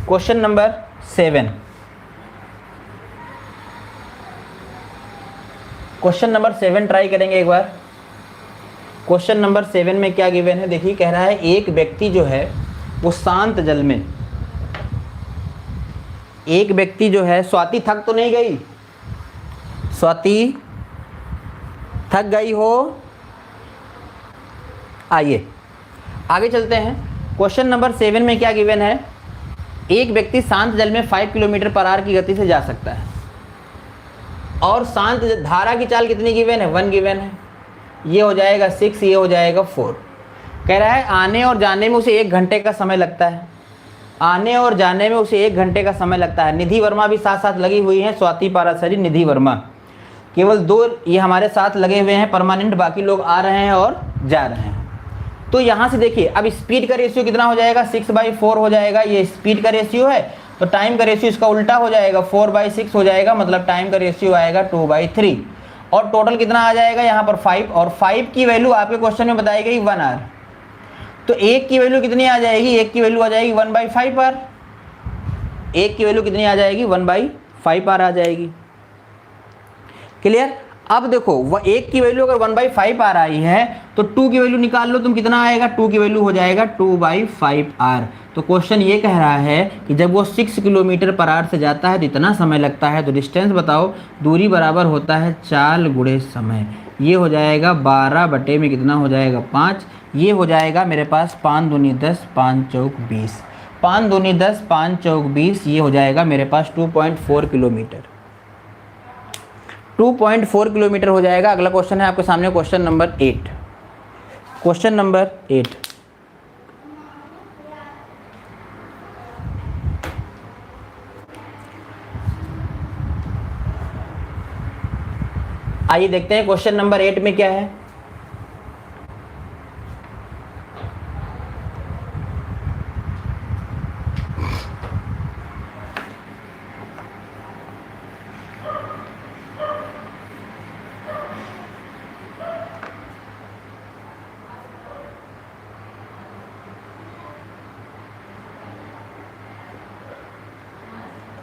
Question number 7, question number 7 try करेंगे एक बार। क्वेश्चन नंबर 7 में क्या गिवन है, देखिए कह रहा है एक व्यक्ति जो है वो शांत जल में, एक व्यक्ति जो है, स्वाति थक तो नहीं गई, स्वाति थक गई हो, आइए आगे चलते हैं। क्वेश्चन नंबर 7 में क्या गिवन है, एक व्यक्ति शांत जल में 5 किलोमीटर पर आवर की गति से जा सकता है, और शांत धारा की चाल कितनी गिवन है, 1 गिवन है, ये हो जाएगा 6, ये हो जाएगा 4। कह रहा है आने और जाने में उसे 1 घंटे का समय लगता है, आने और जाने में उसे 1 घंटे का समय लगता है। निधि वर्मा भी साथ साथ लगी हुई हैं, स्वाति पारासरी, निधि वर्मा, केवल 2 ये हमारे साथ लगे हुए हैं परमानेंट, बाकी लोग आ रहे हैं और जा रहे हैं। तो यहाँ से देखिए अब स्पीड का रेशियो कितना हो जाएगा, 6/4 हो जाएगा, ये स्पीड का रेशियो है, तो टाइम का रेशियो इसका उल्टा हो जाएगा, 4/6 हो जाएगा, मतलब टाइम का रेशियो आएगा 2/3, और टोटल कितना आ जाएगा यहाँ पर 5, और 5 की वैल्यू आपके क्वेश्चन में बताई गई 1 आवर, तो 1 की वैल्यू कितनी आ जाएगी, 1 की वैल्यू आ जाएगी 1/5 आवर, 1 की वैल्यू कितनी आ जाएगी 1/5 5r आ जाएगी। क्लियर। अब देखो वह एक की वैल्यू अगर 1/5r आई है तो 2 की वैल्यू निकाल लो तुम, कितना आएगा, 2 की वैल्यू हो जाएगा 2/5r। तो क्वेश्चन ये कह रहा है कि जब वो 6 किलोमीटर पर आवर से जाता है तो इतना समय लगता है, तो डिस्टेंस बताओ। दूरी बराबर होता है चाल गुणे समय। ये हो जाएगा 12 बटे में कितना हो जाएगा 5। ये हो जाएगा मेरे पास 5 दूनी 10 5 चौक 20, 5 दूनी 10 5 चौक 20। ये हो जाएगा मेरे पास 2.4 किलोमीटर, 2.4 किलोमीटर हो जाएगा। अगला क्वेश्चन है आपके सामने, क्वेश्चन नंबर 8। क्वेश्चन नंबर 8, आइए देखते हैं क्वेश्चन नंबर 8 में क्या है।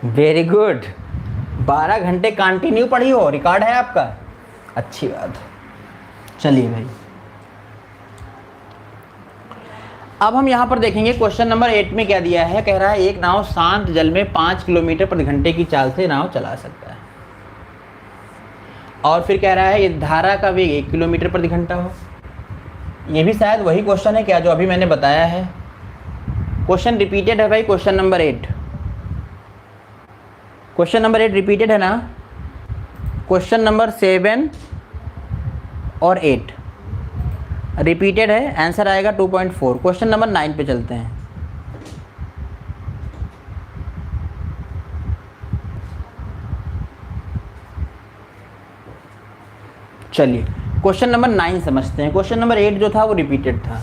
वेरी गुड, 12 घंटे कंटिन्यू पढ़ी हो, रिकॉर्ड है आपका, अच्छी बात। चलिए भाई, अब हम यहाँ पर देखेंगे क्वेश्चन नंबर 8 में क्या दिया है। कह रहा है एक नाव शांत जल में 5 किलोमीटर प्रति घंटे की चाल से नाव चला सकता है, और फिर कह रहा है ये धारा का वेग 1 किलोमीटर प्रति घंटा हो। ये भी शायद वही क्वेश्चन है क्या जो अभी मैंने बताया है। क्वेश्चन रिपीटेड है भाई, question number 8, question number 8 repeated है ना। क्वेश्चन नंबर 7 और 8 रिपीटेड है, आंसर आएगा 2.4। क्वेश्चन नंबर 9 पे चलते हैं। चलिए क्वेश्चन नंबर 9 समझते हैं। क्वेश्चन नंबर 8 जो था वो रिपीटेड था,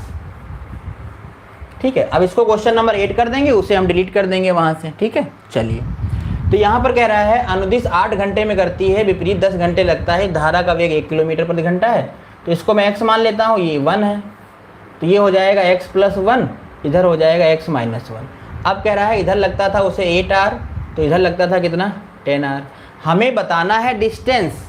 ठीक है। अब इसको क्वेश्चन नंबर 8 कर देंगे, उसे हम डिलीट कर देंगे वहां से, ठीक है। चलिए, तो यहाँ पर कह रहा है अनुदिश 8 घंटे में करती है, विपरीत 10 घंटे लगता है, धारा का वेग 1 किलोमीटर प्रति घंटा है। तो इसको मैं x मान लेता हूँ, ये 1 है, तो ये हो जाएगा x + 1, इधर हो जाएगा x - 1। अब कह रहा है इधर लगता था उसे 8r, तो इधर लगता था कितना 10r। हमें बताना है डिस्टेंस,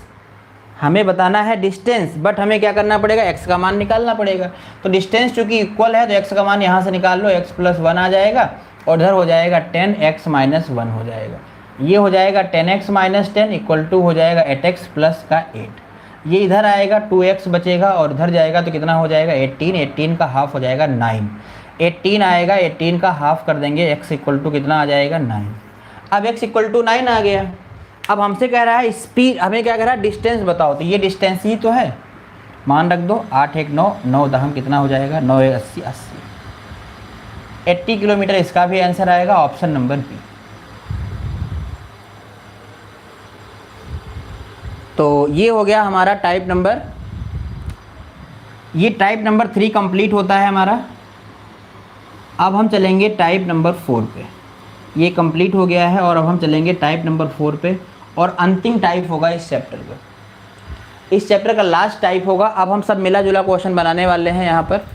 हमें बताना है डिस्टेंस, बट हमें क्या करना पड़ेगा, x का मान निकालना पड़ेगा। तो डिस्टेंस चूंकि इक्वल है तो x का मान यहाँ से निकाल लो, x + 1 आ जाएगा, और इधर हो जाएगा 10x - 1 हो जाएगा। ये हो जाएगा 10x - 10 इक्वल टू हो जाएगा 8x + का 8। ये इधर आएगा 2x बचेगा, और इधर जाएगा तो कितना हो जाएगा 18, 18 का हाफ हो जाएगा 9, 18 आएगा, 18 का हाफ कर देंगे, x इक्वल टू कितना आ जाएगा 9। अब x इक्वल टू 9 आ गया। अब हमसे कह रहा है स्पीड, हमें क्या कह रहा है डिस्टेंस बताओ, तो ये डिस्टेंस ही तो है, मान रख दो, 8 1 9, 9 10 कितना हो जाएगा 9 1 80, 80 किलोमीटर। इसका भी आंसर आएगा ऑप्शन नंबर बी। तो ये हो गया हमारा टाइप नंबर, ये टाइप नंबर 3 कंप्लीट होता है हमारा। अब हम चलेंगे टाइप नंबर 4 पे, ये कंप्लीट हो गया है, और अब हम चलेंगे टाइप नंबर 4 पे, और अंतिम टाइप होगा इस चैप्टर का, इस चैप्टर का लास्ट टाइप होगा। अब हम सब मिला जुला क्वेश्चन बनाने वाले हैं यहाँ पर।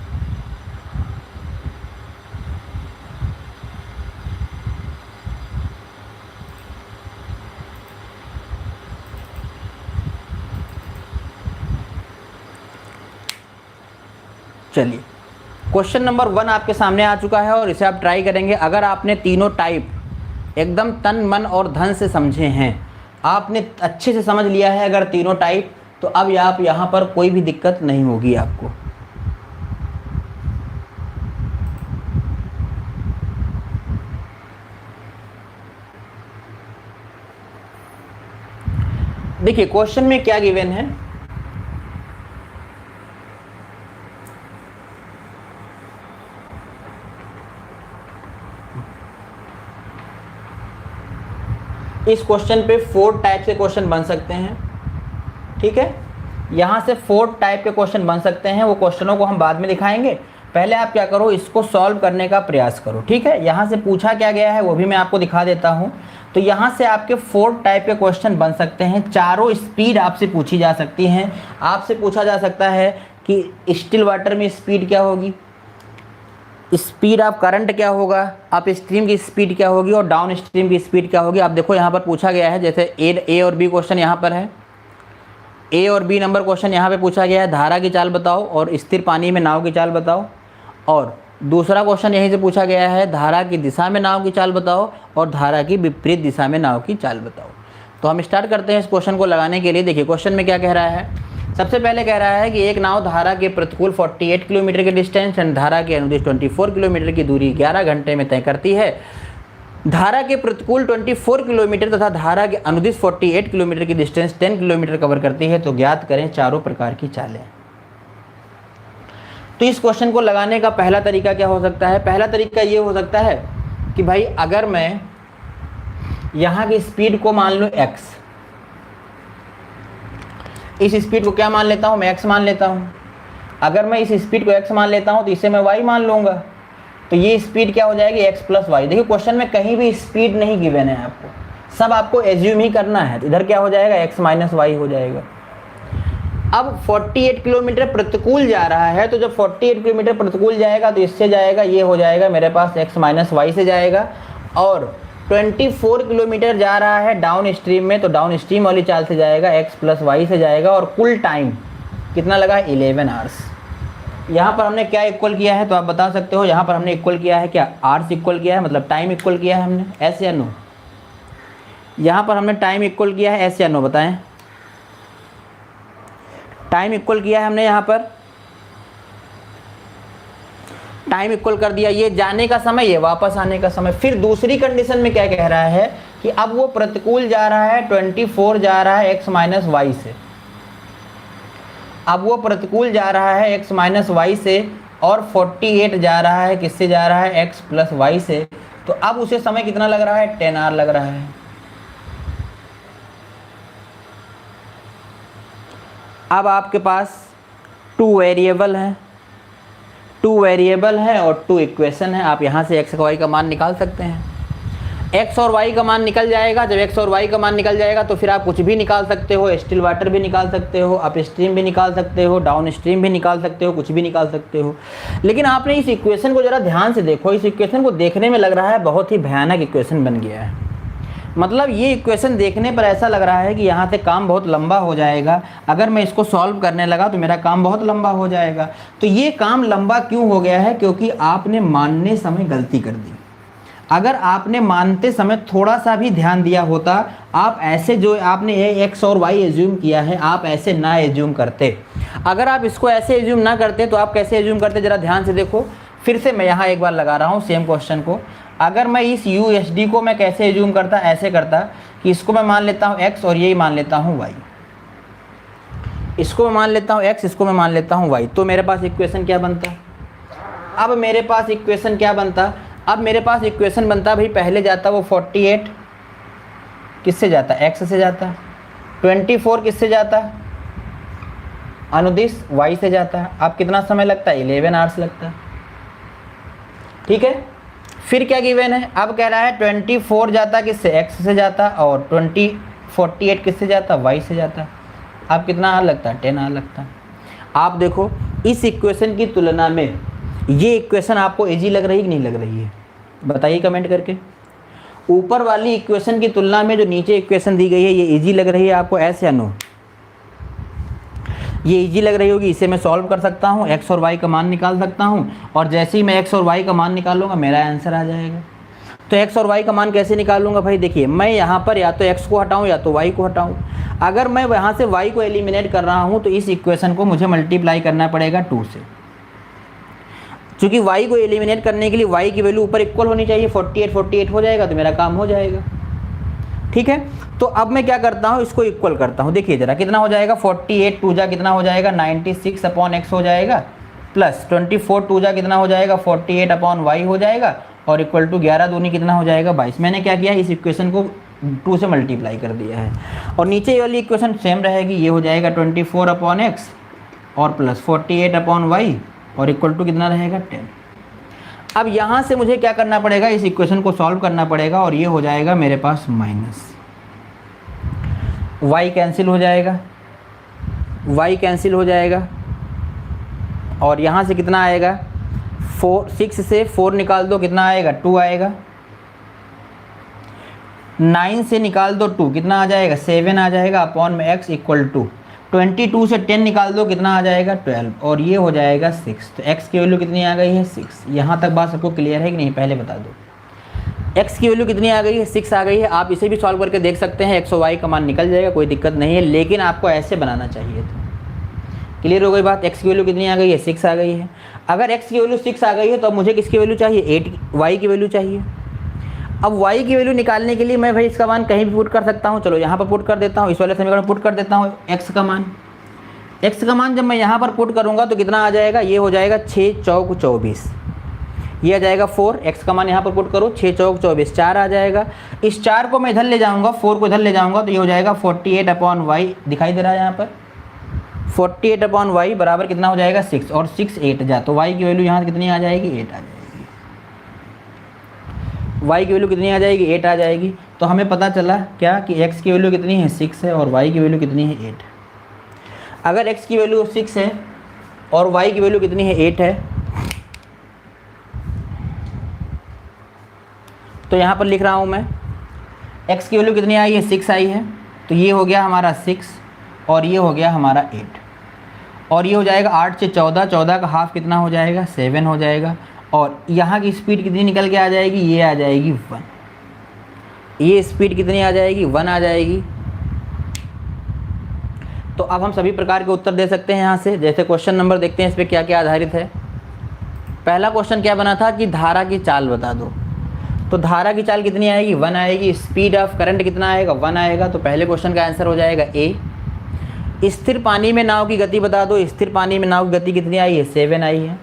चलिए, क्वेश्चन नंबर 1 आपके सामने आ चुका है, और इसे आप ट्राई करेंगे। अगर आपने तीनों टाइप एकदम तन मन और धन से समझे हैं, आपने अच्छे से समझ लिया है अगर तीनों टाइप, तो अब आप यहाँ पर कोई भी दिक्कत नहीं होगी आपको। देखिए क्वेश्चन में क्या गिवन है, इस क्वेश्चन पे 4 टाइप के क्वेश्चन बन सकते हैं, ठीक है। यहाँ से 4 टाइप के क्वेश्चन बन सकते हैं, वो क्वेश्चनों को हम बाद में दिखाएंगे। पहले आप क्या करो, इसको सॉल्व करने का प्रयास करो, ठीक है। यहाँ से पूछा क्या गया है वो भी मैं आपको दिखा देता हूँ। तो यहाँ से आपके 4 टाइप के क्वेश्चन बन सकते हैं। चारों स्पीड आपसे पूछी जा सकती हैं। आपसे पूछा जा सकता है कि स्टिल वाटर में स्पीड क्या होगी, स्पीड ऑफ करंट क्या होगा, अप स्ट्रीम की स्पीड क्या होगी और डाउन स्ट्रीम की स्पीड क्या होगी। आप देखो यहाँ पर पूछा गया है, जैसे ए और बी क्वेश्चन यहाँ पर है, ए और बी नंबर क्वेश्चन यहाँ पे पूछा गया है, धारा की चाल बताओ और स्थिर पानी में नाव की चाल बताओ। और दूसरा क्वेश्चन यहीं से पूछा गया है, धारा की दिशा में नाव की चाल बताओ और धारा की विपरीत दिशा में नाव की चाल बताओ। तो हम स्टार्ट करते हैं इस क्वेश्चन को लगाने के लिए। देखिए क्वेश्चन में क्या कह रहा है, सबसे पहले कह रहा है कि एक नाव धारा के प्रतिकूल 48 किलोमीटर के डिस्टेंस एंड धारा के अनुदिश 24 किलोमीटर की दूरी 11 घंटे में तय करती है। धारा के प्रतिकूल 24 किलोमीटर तथा धारा के अनुदिश 48 किलोमीटर की डिस्टेंस 10 किलोमीटर कवर करती है। तो ज्ञात करें चारों प्रकार की चालें। तो इस क्वेश्चन को लगाने का पहला तरीका क्या हो सकता है, पहला तरीका ये हो सकता है कि भाई अगर मैं यहाँ की स्पीड को मान लूँ x, इस स्पीड को क्या मान लेता हूँ, मैं x मान लेता हूँ। अगर मैं इस स्पीड को x मान लेता हूँ तो इसे मैं y मान लूँगा, तो ये स्पीड क्या हो जाएगी x प्लस वाई। देखिए क्वेश्चन में कहीं भी स्पीड नहीं गिवन है आपको, सब आपको एज्यूम ही करना है। तो इधर क्या हो जाएगा, x माइनस वाई हो जाएगा। अब 48 किलोमीटर प्रतिकूल जा रहा है, तो जब 48 किलोमीटर प्रतिकूल जाएगा तो इससे जाएगा, ये हो जाएगा मेरे पास x माइनस वाई से जाएगा। और 24 किलोमीटर जा रहा है डाउन स्ट्रीम में, तो डाउन स्ट्रीम वाली चाल से जाएगा, x प्लस वाई से जाएगा। और कुल टाइम कितना लगा, 11 आवर्स। यहाँ पर हमने क्या इक्वल किया है, तो आप बता सकते हो, यहाँ पर हमने इक्वल किया है क्या, आवर्स इक्वल किया है, मतलब टाइम इक्वल किया है हमने, एस या नो। यहाँ पर हमने टाइम इक्वल किया है, एस या नो बताएं। टाइम इक्वल किया है हमने, यहाँ पर टाइम इक्वल कर दिया, ये जाने का समय, ये वापस आने का समय। फिर दूसरी कंडीशन में क्या कह रहा है कि अब वो प्रतिकूल जा रहा है, 24 जा रहा है x माइनस वाई से। अब वो प्रतिकूल जा रहा है x माइनस वाई से और 48 जा रहा है, किससे जा रहा है, x प्लस वाई से। तो अब उसे समय कितना लग रहा है, 10 आवर लग रहा है। अब आपके पास 2 वेरिएबल हैं, 2 वेरिएबल है और 2 इक्वेशन है। आप यहाँ से x और y का मान निकाल सकते हैं। x और y का मान निकल जाएगा, जब x और y का मान निकल जाएगा तो फिर आप कुछ भी निकाल सकते हो, स्टिल वाटर भी निकाल सकते हो, अप स्ट्रीम भी निकाल सकते हो, डाउन स्ट्रीम भी निकाल सकते हो, कुछ भी निकाल सकते हो। लेकिन आपने इस इक्वेशन को ज़रा ध्यान से देखो, इस इक्वेशन को देखने में लग रहा है बहुत ही भयानक इक्वेशन बन गया है। मतलब ये इक्वेशन देखने पर ऐसा लग रहा है कि यहाँ से काम बहुत लंबा हो जाएगा, अगर मैं इसको सॉल्व करने लगा तो मेरा काम बहुत लंबा हो जाएगा। तो ये काम लंबा क्यों हो गया है, क्योंकि आपने मानने समय गलती कर दी। अगर आपने मानते समय थोड़ा सा भी ध्यान दिया होता, आप ऐसे जो आपने ये x और y एज्यूम किया है, आप ऐसे ना एज्यूम करते। अगर आप इसको ऐसे एज्यूम ना करते तो आप कैसे एज्यूम करते, ज़रा ध्यान से देखो। फिर से मैं यहाँ एक बार लगा रहा हूँ सेम क्वेश्चन को। अगर मैं इस USD को मैं कैसे एज्यूम करता, ऐसे करता कि इसको मैं मान लेता हूँ x और ये मान लेता हूँ y, इसको मैं मान लेता हूँ x, इसको मैं मान लेता हूँ y। तो मेरे पास इक्वेशन क्या बनता, अब मेरे पास इक्वेशन क्या बनता, अब मेरे पास इक्वेशन बनता भाई, पहले जाता वो 48 किससे जाता, x से जाता, 24 किससे जाता, अनुदिश y से जाता। अब कितना समय लगता है, 11 आवर्स लगता। ठीक है, फिर क्या गिवन है, अब कह रहा है 24 जाता किससे, x से जाता, और 48 किससे जाता, y से जाता। अब कितना आवर लगता है, 10 आवर लगता। आप देखो इस इक्वेशन की तुलना में ये इक्वेशन आपको इजी लग रही है कि नहीं लग रही है, बताइए कमेंट करके। ऊपर वाली इक्वेशन की तुलना में जो नीचे इक्वेशन दी गई है, ये इजी लग रही है आपको, एस या नो। ये इजी लग रही होगी, इसे मैं सॉल्व कर सकता हूँ, x और y का मान निकाल सकता हूँ, और जैसे ही मैं x और y का मान निकालूंगा मेरा आंसर आ जाएगा। तो x और y का मान कैसे निकालूंगा भाई, देखिए मैं यहाँ पर या तो x को हटाऊँ या तो y को हटाऊँ। अगर मैं यहाँ से y को एलिमिनेट कर रहा हूँ तो इस इक्वेशन को मुझे मल्टीप्लाई करना पड़ेगा 2 से, क्योंकि y को एलिमिनेट करने के लिए y की वैल्यू ऊपर इक्वल होनी चाहिए। 48 हो जाएगा तो मेरा काम हो जाएगा। ठीक है, तो अब मैं क्या करता हूँ, इसको इक्वल करता हूँ। देखिए जरा कितना हो जाएगा, 48 2 जा कितना हो जाएगा, 96 अपॉन x हो जाएगा, प्लस 24 2 जा कितना हो जाएगा, 48 अपॉन y हो जाएगा, और इक्वल टू 11 दूनी कितना हो जाएगा, 22। मैंने क्या किया, इस इक्वेशन को 2 से मल्टीप्लाई कर दिया है। और नीचे वाली इक्वेशन सेम रहेगी, ये हो जाएगा 24 अपॉन x और प्लस 48 अपॉन y, और इक्वल टू कितना रहेगा, 10। अब यहाँ से मुझे क्या करना पड़ेगा, इस इक्वेशन को सॉल्व करना पड़ेगा, और ये हो जाएगा मेरे पास माइनस, y कैंसिल हो जाएगा, y कैंसिल हो जाएगा, और यहाँ से कितना आएगा, 6 से 4 निकाल दो, कितना आएगा? 2 आएगा। 9 से निकाल दो 2, कितना आ जाएगा? 7 आ जाएगा अपॉन में x इक्वल टू 22 से 10 निकाल दो, कितना आ जाएगा? 12, और ये हो जाएगा 6। तो x की वैल्यू कितनी आ गई है? 6। यहाँ तक बात सबको क्लियर है कि नहीं, पहले बता दो। x की वैल्यू कितनी आ गई है? 6 आ गई है। आप इसे भी सॉल्व करके देख सकते हैं, x और y का मान निकल जाएगा, कोई दिक्कत नहीं है, लेकिन आपको ऐसे बनाना चाहिए था। क्लियर हो गई बात? x की वैल्यू कितनी आ गई है? 6 आ गई है। अगर x की वैल्यू 6 आ गई है तो अब मुझे किसकी वैल्यू चाहिए? 8 y की वैल्यू चाहिए। अब y की वैल्यू निकालने के लिए मैं भाई इसका मान कहीं भी पुट कर सकता हूँ। चलो यहाँ पर पुट कर देता हूँ, इस वाले समीकरण में पुट कर देता हूँ x का मान। x का मान जब मैं यहाँ पर पुट करूँगा तो कितना आ जाएगा? ये हो जाएगा 6 चौक 24, ये आ जाएगा 4। x का मान यहाँ पर पुट करो, 6 चौक 24, 4 आ जाएगा। इस 4 को मैं इधर ले जाऊँगा, 4 को इधर ले जाऊँगा तो ये हो जाएगा 48 अपॉन y, दिखाई दे रहा है यहाँ पर 48 अपॉन y बराबर कितना हो जाएगा? 6, और 6 8 जा, तो y की वैल्यू यहाँ कितनी आ जाएगी? 8 आ जाएगी। y की वैल्यू कितनी आ जाएगी? 8 आ जाएगी। तो हमें पता चला क्या कि x की वैल्यू कितनी है? 6 है, और y की वैल्यू कितनी है? 8। अगर x की वैल्यू 6 है और y की वैल्यू कितनी है? 8 है, तो यहाँ पर लिख रहा हूँ मैं, x की वैल्यू कितनी आई है? 6 आई है, तो ये हो गया हमारा 6 और ये हो गया हमारा 8, और ये हो जाएगा 8 से 14, 14 का हाफ कितना हो जाएगा? 7 हो जाएगा। और यहाँ की स्पीड कितनी निकल के आ जाएगी? ये आ जाएगी 1। ये स्पीड कितनी आ जाएगी? 1 आ जाएगी। तो अब हम सभी प्रकार के उत्तर दे सकते हैं यहाँ से। जैसे क्वेश्चन नंबर देखते हैं इस पर क्या क्या आधारित है। पहला क्वेश्चन क्या बना था कि धारा की चाल बता दो, तो धारा की चाल कितनी आएगी? 1 आएगी। स्पीड ऑफ करंट कितना आएगा? 1 आएगा। तो पहले क्वेश्चन का आंसर हो जाएगा ए। स्थिर पानी में नाव की गति बता दो, स्थिर पानी में नाव की गति कितनी आई है? 7 आई है,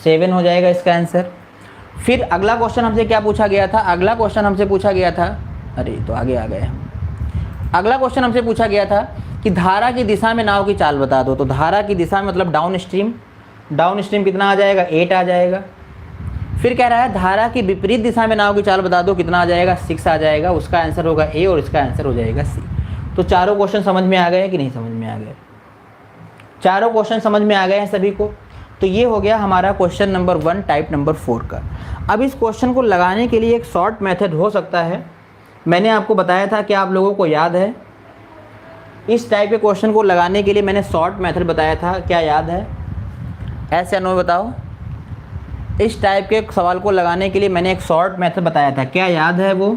7 हो जाएगा इसका आंसर। फिर अगला क्वेश्चन हमसे क्या पूछा गया था? अगला क्वेश्चन हमसे पूछा गया था, अरे तो आगे आ गए। अगला क्वेश्चन हमसे पूछा गया था कि धारा की दिशा में नाव की चाल बता दो, तो धारा की दिशा में मतलब डाउन स्ट्रीम, डाउन स्ट्रीम कितना आ जाएगा? 8 आ जाएगा। फिर कह रहा है धारा की विपरीत दिशा में नाव की चाल बता दो, कितना आ जाएगा? 6 आ जाएगा। उसका आंसर होगा ए और इसका आंसर हो जाएगा सी। तो चारों क्वेश्चन समझ में आ गए कि नहीं समझ में आ गए? चारों क्वेश्चन समझ में आ गए हैं सभी को। तो ये हो गया हमारा क्वेश्चन नंबर 1 टाइप नंबर 4 का। अब इस क्वेश्चन को लगाने के लिए एक शॉर्ट मेथड हो सकता है, मैंने आपको बताया था कि आप लोगों को याद है? इस टाइप के क्वेश्चन को लगाने के लिए मैंने शॉर्ट मेथड बताया था, क्या याद है? ऐसे नो बताओ। इस टाइप के सवाल को लगाने के लिए मैंने एक शॉर्ट मेथड बताया था, क्या याद है वो?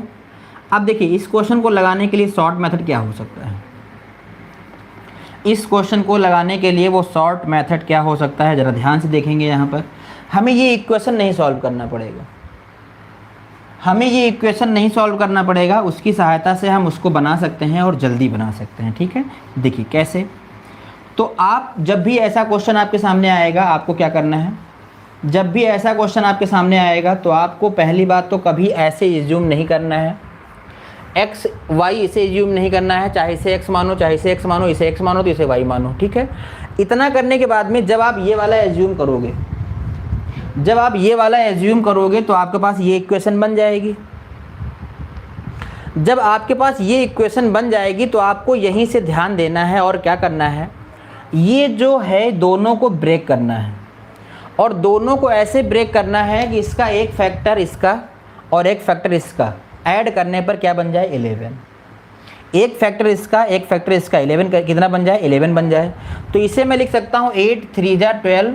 अब देखिए इस क्वेश्चन को लगाने के लिए शॉर्ट मेथड क्या हो सकता है? इस क्वेश्चन को लगाने के लिए वो शॉर्ट मेथड क्या हो सकता है, ज़रा ध्यान से देखेंगे। यहाँ पर हमें ये इक्वेशन नहीं सॉल्व करना पड़ेगा, हमें ये इक्वेशन नहीं सॉल्व करना पड़ेगा, उसकी सहायता से हम उसको बना सकते हैं और जल्दी बना सकते हैं। ठीक है, देखिए कैसे। तो आप जब भी ऐसा क्वेश्चन आपके सामने आएगा, आपको क्या करना है? जब भी ऐसा क्वेश्चन आपके सामने आएगा तो आपको पहली बात तो कभी ऐसे एज्यूम नहीं करना है, एक्स वाई इसे एज्यूम नहीं करना है, चाहे इसे एक्स मानो चाहे इसे एक्स मानो, इसे एक्स मानो तो इसे वाई मानो। ठीक है, इतना करने के बाद में जब आप ये वाला एज्यूम करोगे, जब आप ये वाला एज्यूम करोगे तो आपके पास ये इक्वेशन बन जाएगी। जब आपके पास ये इक्वेशन बन जाएगी तो आपको यहीं से ध्यान देना है और क्या करना है, ये जो है दोनों को ब्रेक करना है, और दोनों को ऐसे ब्रेक करना है कि इसका एक फैक्टर इसका और एक फैक्टर इसका ऐड करने पर क्या बन जाए? 11। एक फैक्टर इसका एक फैक्टर इसका 11 का कितना बन जाए? 11 बन जाए। तो इसे मैं लिख सकता हूँ 8 3 जा 12,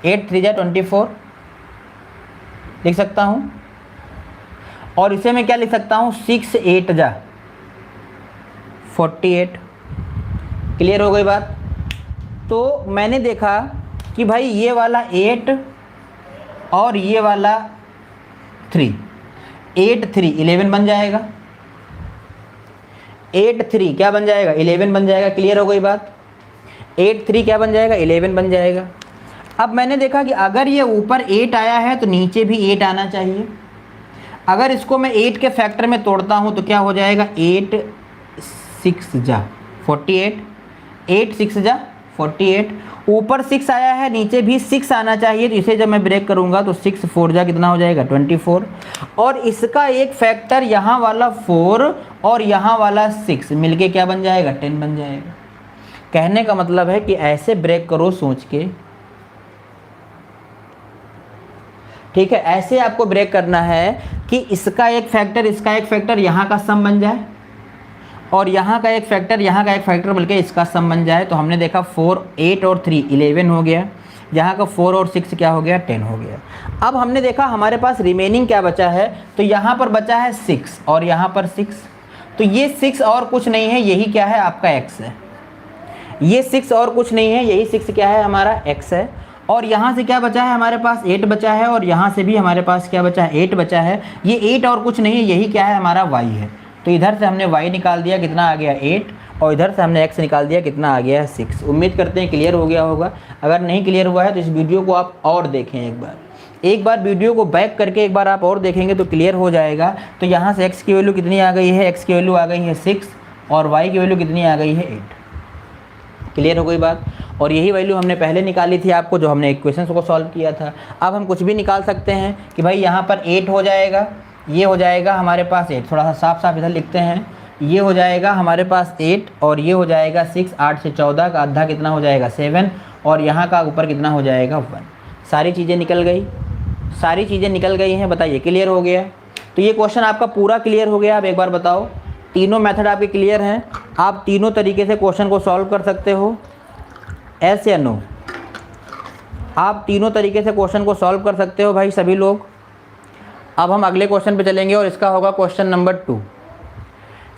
8 3 जा 24 लिख सकता हूँ, और इसे मैं क्या लिख सकता हूँ? 6 8 जा 48। क्लियर हो गई बात? तो मैंने देखा कि भाई ये वाला 8 और ये वाला 3, 8 3 11 बन जाएगा, 8 3 क्या बन जाएगा? 11 बन जाएगा। क्लियर हो गई बात? 8 3 क्या बन जाएगा? 11 बन जाएगा। अब मैंने देखा कि अगर ये ऊपर 8 आया है तो नीचे भी 8 आना चाहिए। अगर इसको मैं 8 के फैक्टर में तोड़ता हूँ तो क्या हो जाएगा? 8 6 जा 48, 8 6 जा 48। ऊपर 6 आया है, नीचे भी 6 आना चाहिए, तो इसे जब मैं ब्रेक करूंगा तो 6 4 जा कितना हो जाएगा? 24। और इसका एक फैक्टर यहाँ वाला 4 और यहाँ वाला 6 मिलके क्या बन जाएगा? 10 बन जाएगा। कहने का मतलब है कि ऐसे ब्रेक करो सोच के, ठीक है, ऐसे आपको ब्रेक करना है कि इसका एक फैक्टर यहाँ का सम बन जाए और यहाँ का एक फैक्टर बल्कि इसका सम बन जाए। तो हमने देखा 4, 8 और 3 11 हो गया, यहाँ का 4 और 6 क्या हो गया 10 हो गया। अब हमने देखा हमारे पास रिमेनिंग क्या बचा है, तो यहाँ पर बचा है 6 और यहाँ पर 6। तो ये 6 और कुछ नहीं है, यही क्या है आपका x है। ये 6 और कुछ नहीं है, यही 6 क्या है हमारा x है। और यहाँ से क्या बचा है हमारे पास 8 बचा है और यहाँ से भी हमारे पास क्या बचा है 8 बचा है। ये 8 और कुछ नहीं है, यही क्या है हमारा y है। तो इधर से हमने y निकाल दिया, कितना आ गया 8, और इधर से हमने x निकाल दिया, कितना आ गया 6। उम्मीद करते हैं क्लियर हो गया होगा। अगर नहीं क्लियर हुआ है तो इस वीडियो को आप और देखें एक बार वीडियो को बैक करके एक बार आप और देखेंगे तो क्लियर हो जाएगा। तो यहाँ से x की वैल्यू कितनी आ गई है, x की वैल्यू आ गई है 6 और y की वैल्यू कितनी आ गई है 8। क्लियर हो गई बात। और यही वैल्यू हमने पहले निकाली थी आपको, जो हमने इक्वेशन को सॉल्व किया था। अब हम कुछ भी निकाल सकते हैं कि भाई यहाँ पर 8 हो जाएगा, ये हो जाएगा हमारे पास 8, थोड़ा सा साफ साफ इधर लिखते हैं, ये हो जाएगा हमारे पास 8 और ये हो जाएगा 6, 8 से 14 का आधा कितना हो जाएगा 7 और यहाँ का ऊपर कितना हो जाएगा 1। सारी चीज़ें निकल गई हैं। बताइए क्लियर हो गया। तो ये क्वेश्चन आपका पूरा क्लियर हो गया। अब एक बार बताओ, तीनों मेथड आपके क्लियर हैं, आप तीनों तरीके से क्वेश्चन को सॉल्व कर सकते हो, एस या नो? आप तीनों तरीके से क्वेश्चन को सॉल्व कर सकते हो भाई सभी लोग। अब हम अगले क्वेश्चन पे चलेंगे और इसका होगा क्वेश्चन नंबर 2।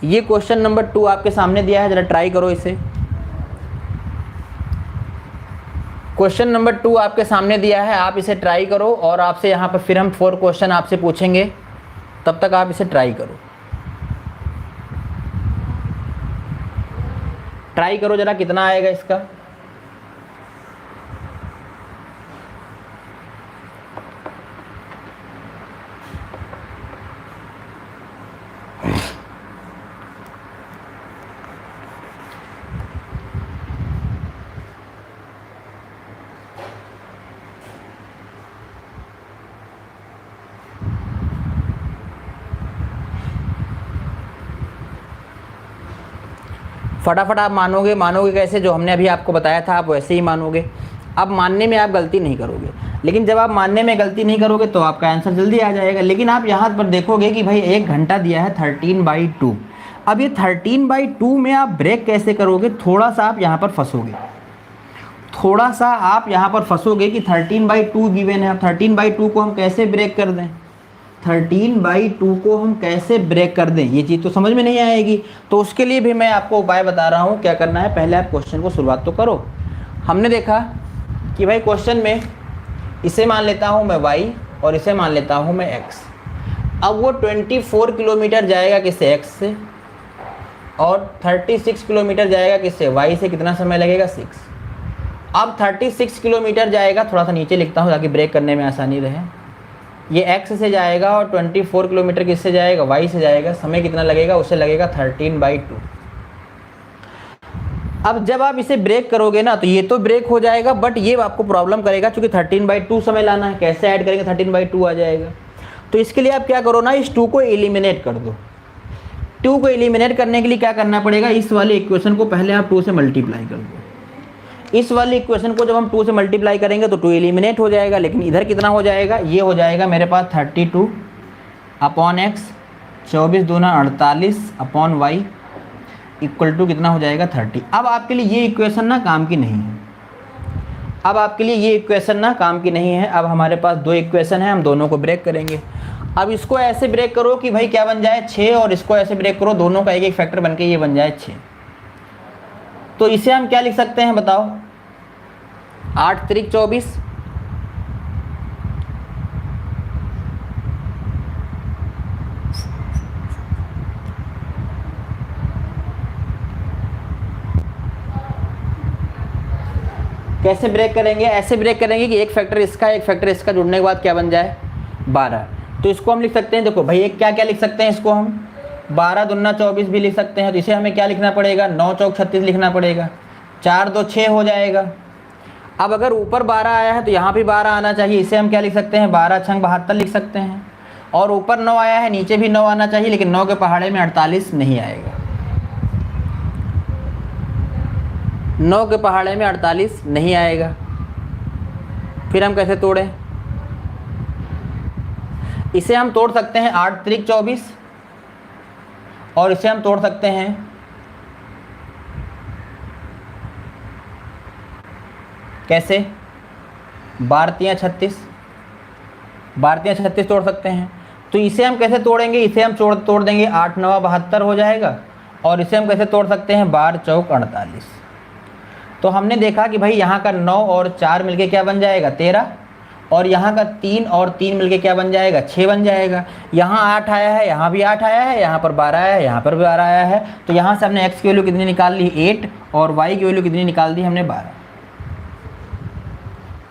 ये क्वेश्चन नंबर 2 आपके सामने दिया है, ज़रा ट्राई करो इसे। क्वेश्चन नंबर 2 आपके सामने दिया है, आप इसे ट्राई करो और आपसे यहाँ पर फिर हम 4 क्वेश्चन आपसे पूछेंगे, तब तक आप इसे ट्राई करो ज़रा कितना आएगा इसका। फटाफट आप मानोगे कैसे? जो हमने अभी आपको बताया था आप वैसे ही मानोगे। अब मानने में आप गलती नहीं करोगे, लेकिन जब आप मानने में गलती नहीं करोगे तो आपका आंसर जल्दी आ जाएगा। लेकिन आप यहाँ पर देखोगे कि भाई 1 घंटा दिया है 13/2। अब ये 13/2 में आप ब्रेक कैसे करोगे? थोड़ा सा आप यहाँ पर फंसोगे कि 13/2 गिवन है। अब 13/2 को हम कैसे ब्रेक कर दें, 13/2 को हम कैसे ब्रेक कर दें, ये चीज़ तो समझ में नहीं आएगी। तो उसके लिए भी मैं आपको उपाय बता रहा हूँ क्या करना है। पहले आप क्वेश्चन को शुरुआत तो करो। हमने देखा कि भाई क्वेश्चन में इसे मान लेता हूँ मैं y और इसे मान लेता हूँ मैं x। अब वो 24 किलोमीटर जाएगा किससे, x से, और 36 किलोमीटर जाएगा किससे, y से। कितना समय लगेगा 6। अब 36 किलोमीटर जाएगा, थोड़ा सा नीचे लिखता हूँ ताकि ब्रेक करने में आसानी रहे। ये x से जाएगा और 24 किलोमीटर किससे जाएगा, y से जाएगा। समय कितना लगेगा, उसे लगेगा 13/2। अब जब आप इसे ब्रेक करोगे ना तो ये तो ब्रेक हो जाएगा, बट ये आपको प्रॉब्लम करेगा क्योंकि 13/2 समय लाना है। कैसे ऐड करेंगे, 13/2 आ जाएगा। तो इसके लिए आप क्या करो ना, इस 2 को एलिमिनेट कर दो। 2 को एलिमिनेट करने के लिए क्या करना पड़ेगा, इस वाले इक्वेशन को पहले आप 2 से मल्टीप्लाई कर दो। इस वाली इक्वेशन को जब हम 2 से मल्टीप्लाई करेंगे तो 2 एलिमिनेट हो जाएगा, लेकिन इधर कितना हो जाएगा, ये हो जाएगा मेरे पास 32/x, 24 दूना 48 अपॉन y इक्वल टू कितना हो जाएगा 30। अब आपके लिए ये इक्वेशन ना काम की नहीं है। अब हमारे पास 2 इक्वेशन है, हम दोनों को ब्रेक करेंगे। अब इसको ऐसे ब्रेक करो कि भाई क्या बन जाए 6, और इसको ऐसे ब्रेक करो, दोनों का एक फैक्टर बन के ये बन जाए 6। तो इसे हम क्या लिख सकते हैं बताओ, 8 त्रिक 24, कैसे ब्रेक करेंगे, ऐसे ब्रेक करेंगे कि एक फैक्टर इसका जुड़ने के बाद क्या बन जाए 12। तो इसको हम लिख सकते हैं, देखो भाई एक क्या क्या लिख सकते हैं, इसको हम 12 दूना 24 भी लिख सकते हैं। तो इसे हमें क्या लिखना पड़ेगा, 9 चौक 36 लिखना पड़ेगा। 4 2 6 हो जाएगा। अब अगर ऊपर 12 आया है तो यहाँ भी 12 आना चाहिए। इसे हम क्या लिख सकते हैं, 12 छंग 72 लिख सकते हैं। और ऊपर 9 आया है, नीचे भी 9 आना चाहिए, लेकिन 9 के पहाड़े में 48 नहीं आएगा। 9 के पहाड़े में 48 नहीं आएगा। फिर हम कैसे तोड़ें, इसे हम तोड़ सकते हैं 8 त्रिक 24, और इसे हम तोड़ सकते हैं कैसे, 12 36, 12 36 तोड़ सकते हैं। तो इसे हम कैसे तोड़ेंगे, इसे हम तोड़ देंगे 8 9 72 हो जाएगा, और इसे हम कैसे तोड़ सकते हैं 12 चौक 48। तो हमने देखा कि भाई यहाँ का 9 और 4 मिलके क्या बन जाएगा 13, और यहाँ का 3 और 3 मिलके क्या बन जाएगा 6 बन जाएगा। यहाँ 8 आया है, यहाँ भी 8 आया है, यहाँ पर 12 आया है, यहाँ पर भी 12 आया है। तो यहाँ से हमने x की वैल्यू कितनी निकाल ली 8, और y की वैल्यू कितनी निकाल दी हमने 12।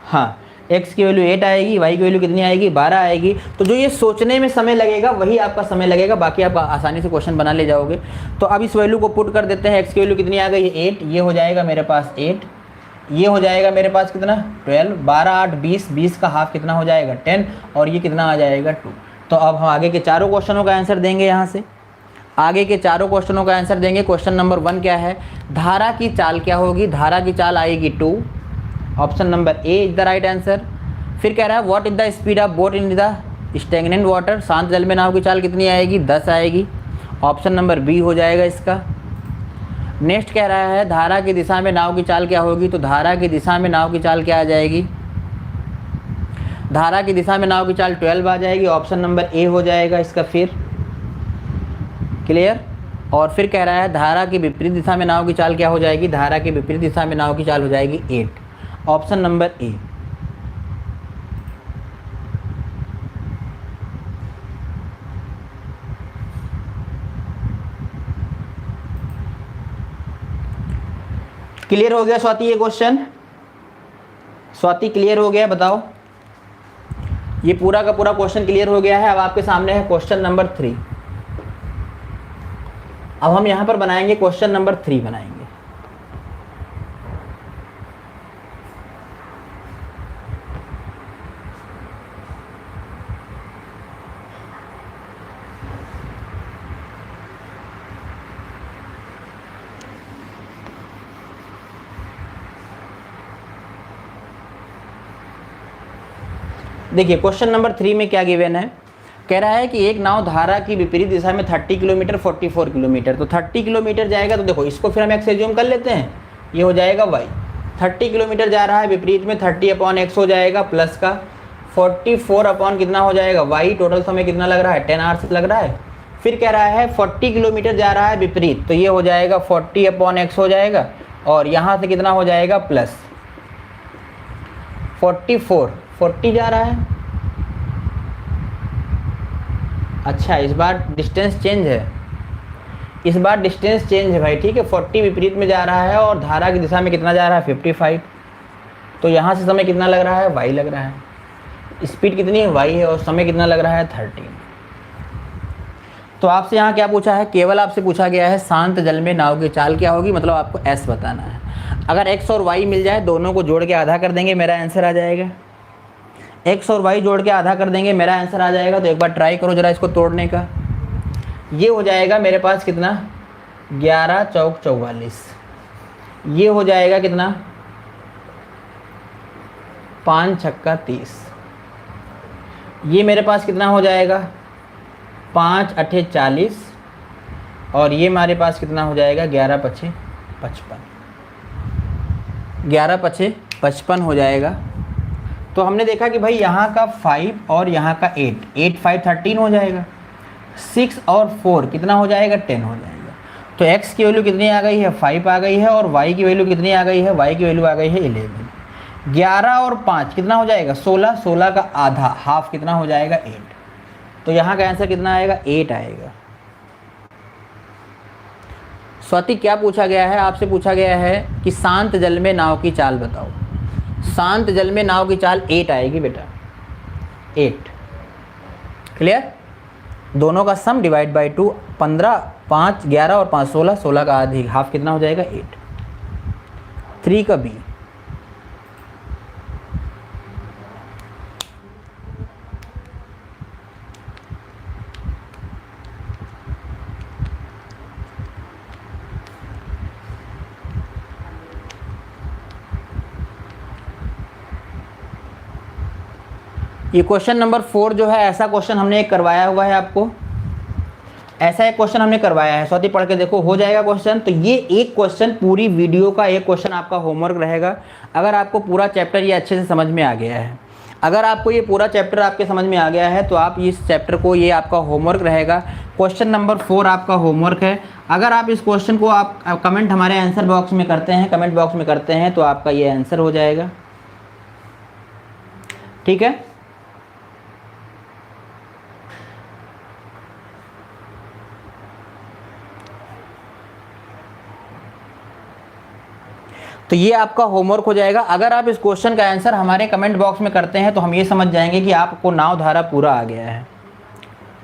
हाँ, x की वैल्यू 8 आएगी, y की वैल्यू कितनी आएगी 12 आएगी। तो जो ये सोचने में समय लगेगा वही आपका समय लगेगा, बाकी आप आसानी से क्वेश्चन बना ले जाओगे। तो अब इस वैल्यू को पुट कर देते हैं, x की वैल्यू कितनी आ गई 8, ये हो जाएगा मेरे पास 8, ये हो जाएगा मेरे पास कितना 12, 12 8 20, 20 का हाफ कितना हो जाएगा 10, और ये कितना आ जाएगा 2। तो अब हम आगे के चारों क्वेश्चनों का आंसर देंगे। यहाँ से आगे के चारों क्वेश्चनों का आंसर देंगे। क्वेश्चन नंबर 1 क्या है, धारा की चाल क्या होगी, धारा की चाल आएगी 2, option number A is the right answer. फिर कह रहा है what is the speed of boat in the stagnant water, शांत जल में नाव की चाल कितनी आएगी 10 आएगी, ऑप्शन नंबर बी हो जाएगा इसका। नेक्स्ट कह रहा है धारा की दिशा में नाव की चाल क्या होगी, तो धारा की दिशा में नाव की चाल क्या आ जाएगी, धारा की दिशा में नाव की चाल 12 आ जाएगी, ऑप्शन नंबर ए हो जाएगा इसका। फिर क्लियर। और फिर कह रहा है धारा की विपरीत दिशा में नाव की चाल क्या हो जाएगी, धारा की विपरीत दिशा में नाव की चाल हो जाएगी 8, ऑप्शन नंबर ए। क्लियर हो गया स्वाति ये क्वेश्चन, स्वाति क्लियर हो गया बताओ, ये पूरा का पूरा क्वेश्चन क्लियर हो गया है। अब आपके सामने है क्वेश्चन नंबर 3। अब हम यहां पर बनाएंगे क्वेश्चन नंबर 3 बनाएंगे। देखिए क्वेश्चन नंबर 3 में क्या गिवन है, कह रहा है कि एक नाव धारा की विपरीत दिशा में 30 किलोमीटर 44 किलोमीटर, तो 30 किलोमीटर जाएगा। तो देखो इसको फिर हम एक्स एज्यूम कर लेते हैं, ये हो जाएगा y। 30 किलोमीटर जा रहा है विपरीत में, 30/x हो जाएगा, प्लस का 44 कितना हो जाएगा y। टोटल समय कितना लग रहा है 10 आवर्स लग रहा है। फिर कह रहा है 40 किलोमीटर जा रहा है विपरीत, तो ये हो जाएगा 40/x हो जाएगा, और यहाँ से कितना हो जाएगा प्लस 40 जा रहा है। अच्छा इस बार डिस्टेंस चेंज है, इस बार डिस्टेंस चेंज है भाई, ठीक है। 40 विपरीत में जा रहा है और धारा की दिशा में कितना जा रहा है 55, तो यहाँ से समय कितना लग रहा है y लग रहा है, स्पीड कितनी है y है, और समय कितना लग रहा है 13। तो आपसे यहाँ क्या पूछा है, केवल आपसे पूछा गया है शांत जल में नाव की चाल क्या होगी, मतलब आपको s बताना है। अगर x और y मिल जाए दोनों को जोड़ के आधा कर देंगे मेरा आंसर आ जाएगा, x और y जोड़ के आधा कर देंगे मेरा आंसर आ जाएगा। तो एक बार ट्राई करो जरा इसको तोड़ने का, ये हो जाएगा मेरे पास कितना 11 चौक 44, ये हो जाएगा कितना 5 छक्का 30, ये मेरे पास कितना हो जाएगा 5 अठे 40, और ये हमारे पास कितना हो जाएगा 11 पछे 55, 11 पछे 55 हो जाएगा। तो हमने देखा कि भाई यहाँ का 5 और यहाँ का 8, 8 5 13 हो जाएगा, 6 और 4 कितना हो जाएगा 10 हो जाएगा। तो x की वैल्यू कितनी आ गई है 5 आ गई है, और y की वैल्यू कितनी आ गई है, y की वैल्यू आ गई है 11। 11 और 5 कितना हो जाएगा 16, 16 का आधा हाफ कितना हो जाएगा 8। तो यहाँ का आंसर कितना आएगा 8 आएगा। स्वाति क्या पूछा गया है, आपसे पूछा गया है कि शांत जल में नाव की चाल बताओ। शांत जल में नाव की चाल 8 आएगी बेटा, 8। क्लियर। दोनों का सम डिवाइड बाई 2, 15 5 11 और 5 16, 16 का आधी हाफ कितना हो जाएगा 8। 3 का बी। ये क्वेश्चन नंबर 4 जो है, ऐसा क्वेश्चन हमने एक करवाया हुआ है आपको, ऐसा एक क्वेश्चन हमने करवाया है। स्वाति पढ़ के देखो, हो जाएगा क्वेश्चन। तो ये एक क्वेश्चन, पूरी वीडियो का एक क्वेश्चन आपका होमवर्क रहेगा। अगर आपको पूरा चैप्टर ये अच्छे से समझ में आ गया है, अगर आपको ये पूरा चैप्टर आपके समझ में आ गया है, तो आप इस चैप्टर को, ये आपका होमवर्क रहेगा। क्वेश्चन नंबर 4 आपका होमवर्क है। अगर आप इस क्वेश्चन को आप कमेंट हमारे आंसर बॉक्स में करते हैं, कमेंट बॉक्स में करते हैं, तो आपका ये आंसर हो जाएगा। ठीक है, तो ये आपका होमवर्क हो जाएगा। अगर आप इस क्वेश्चन का आंसर हमारे कमेंट बॉक्स में करते हैं, तो हम ये समझ जाएंगे कि आपको नाव धारा पूरा आ गया है।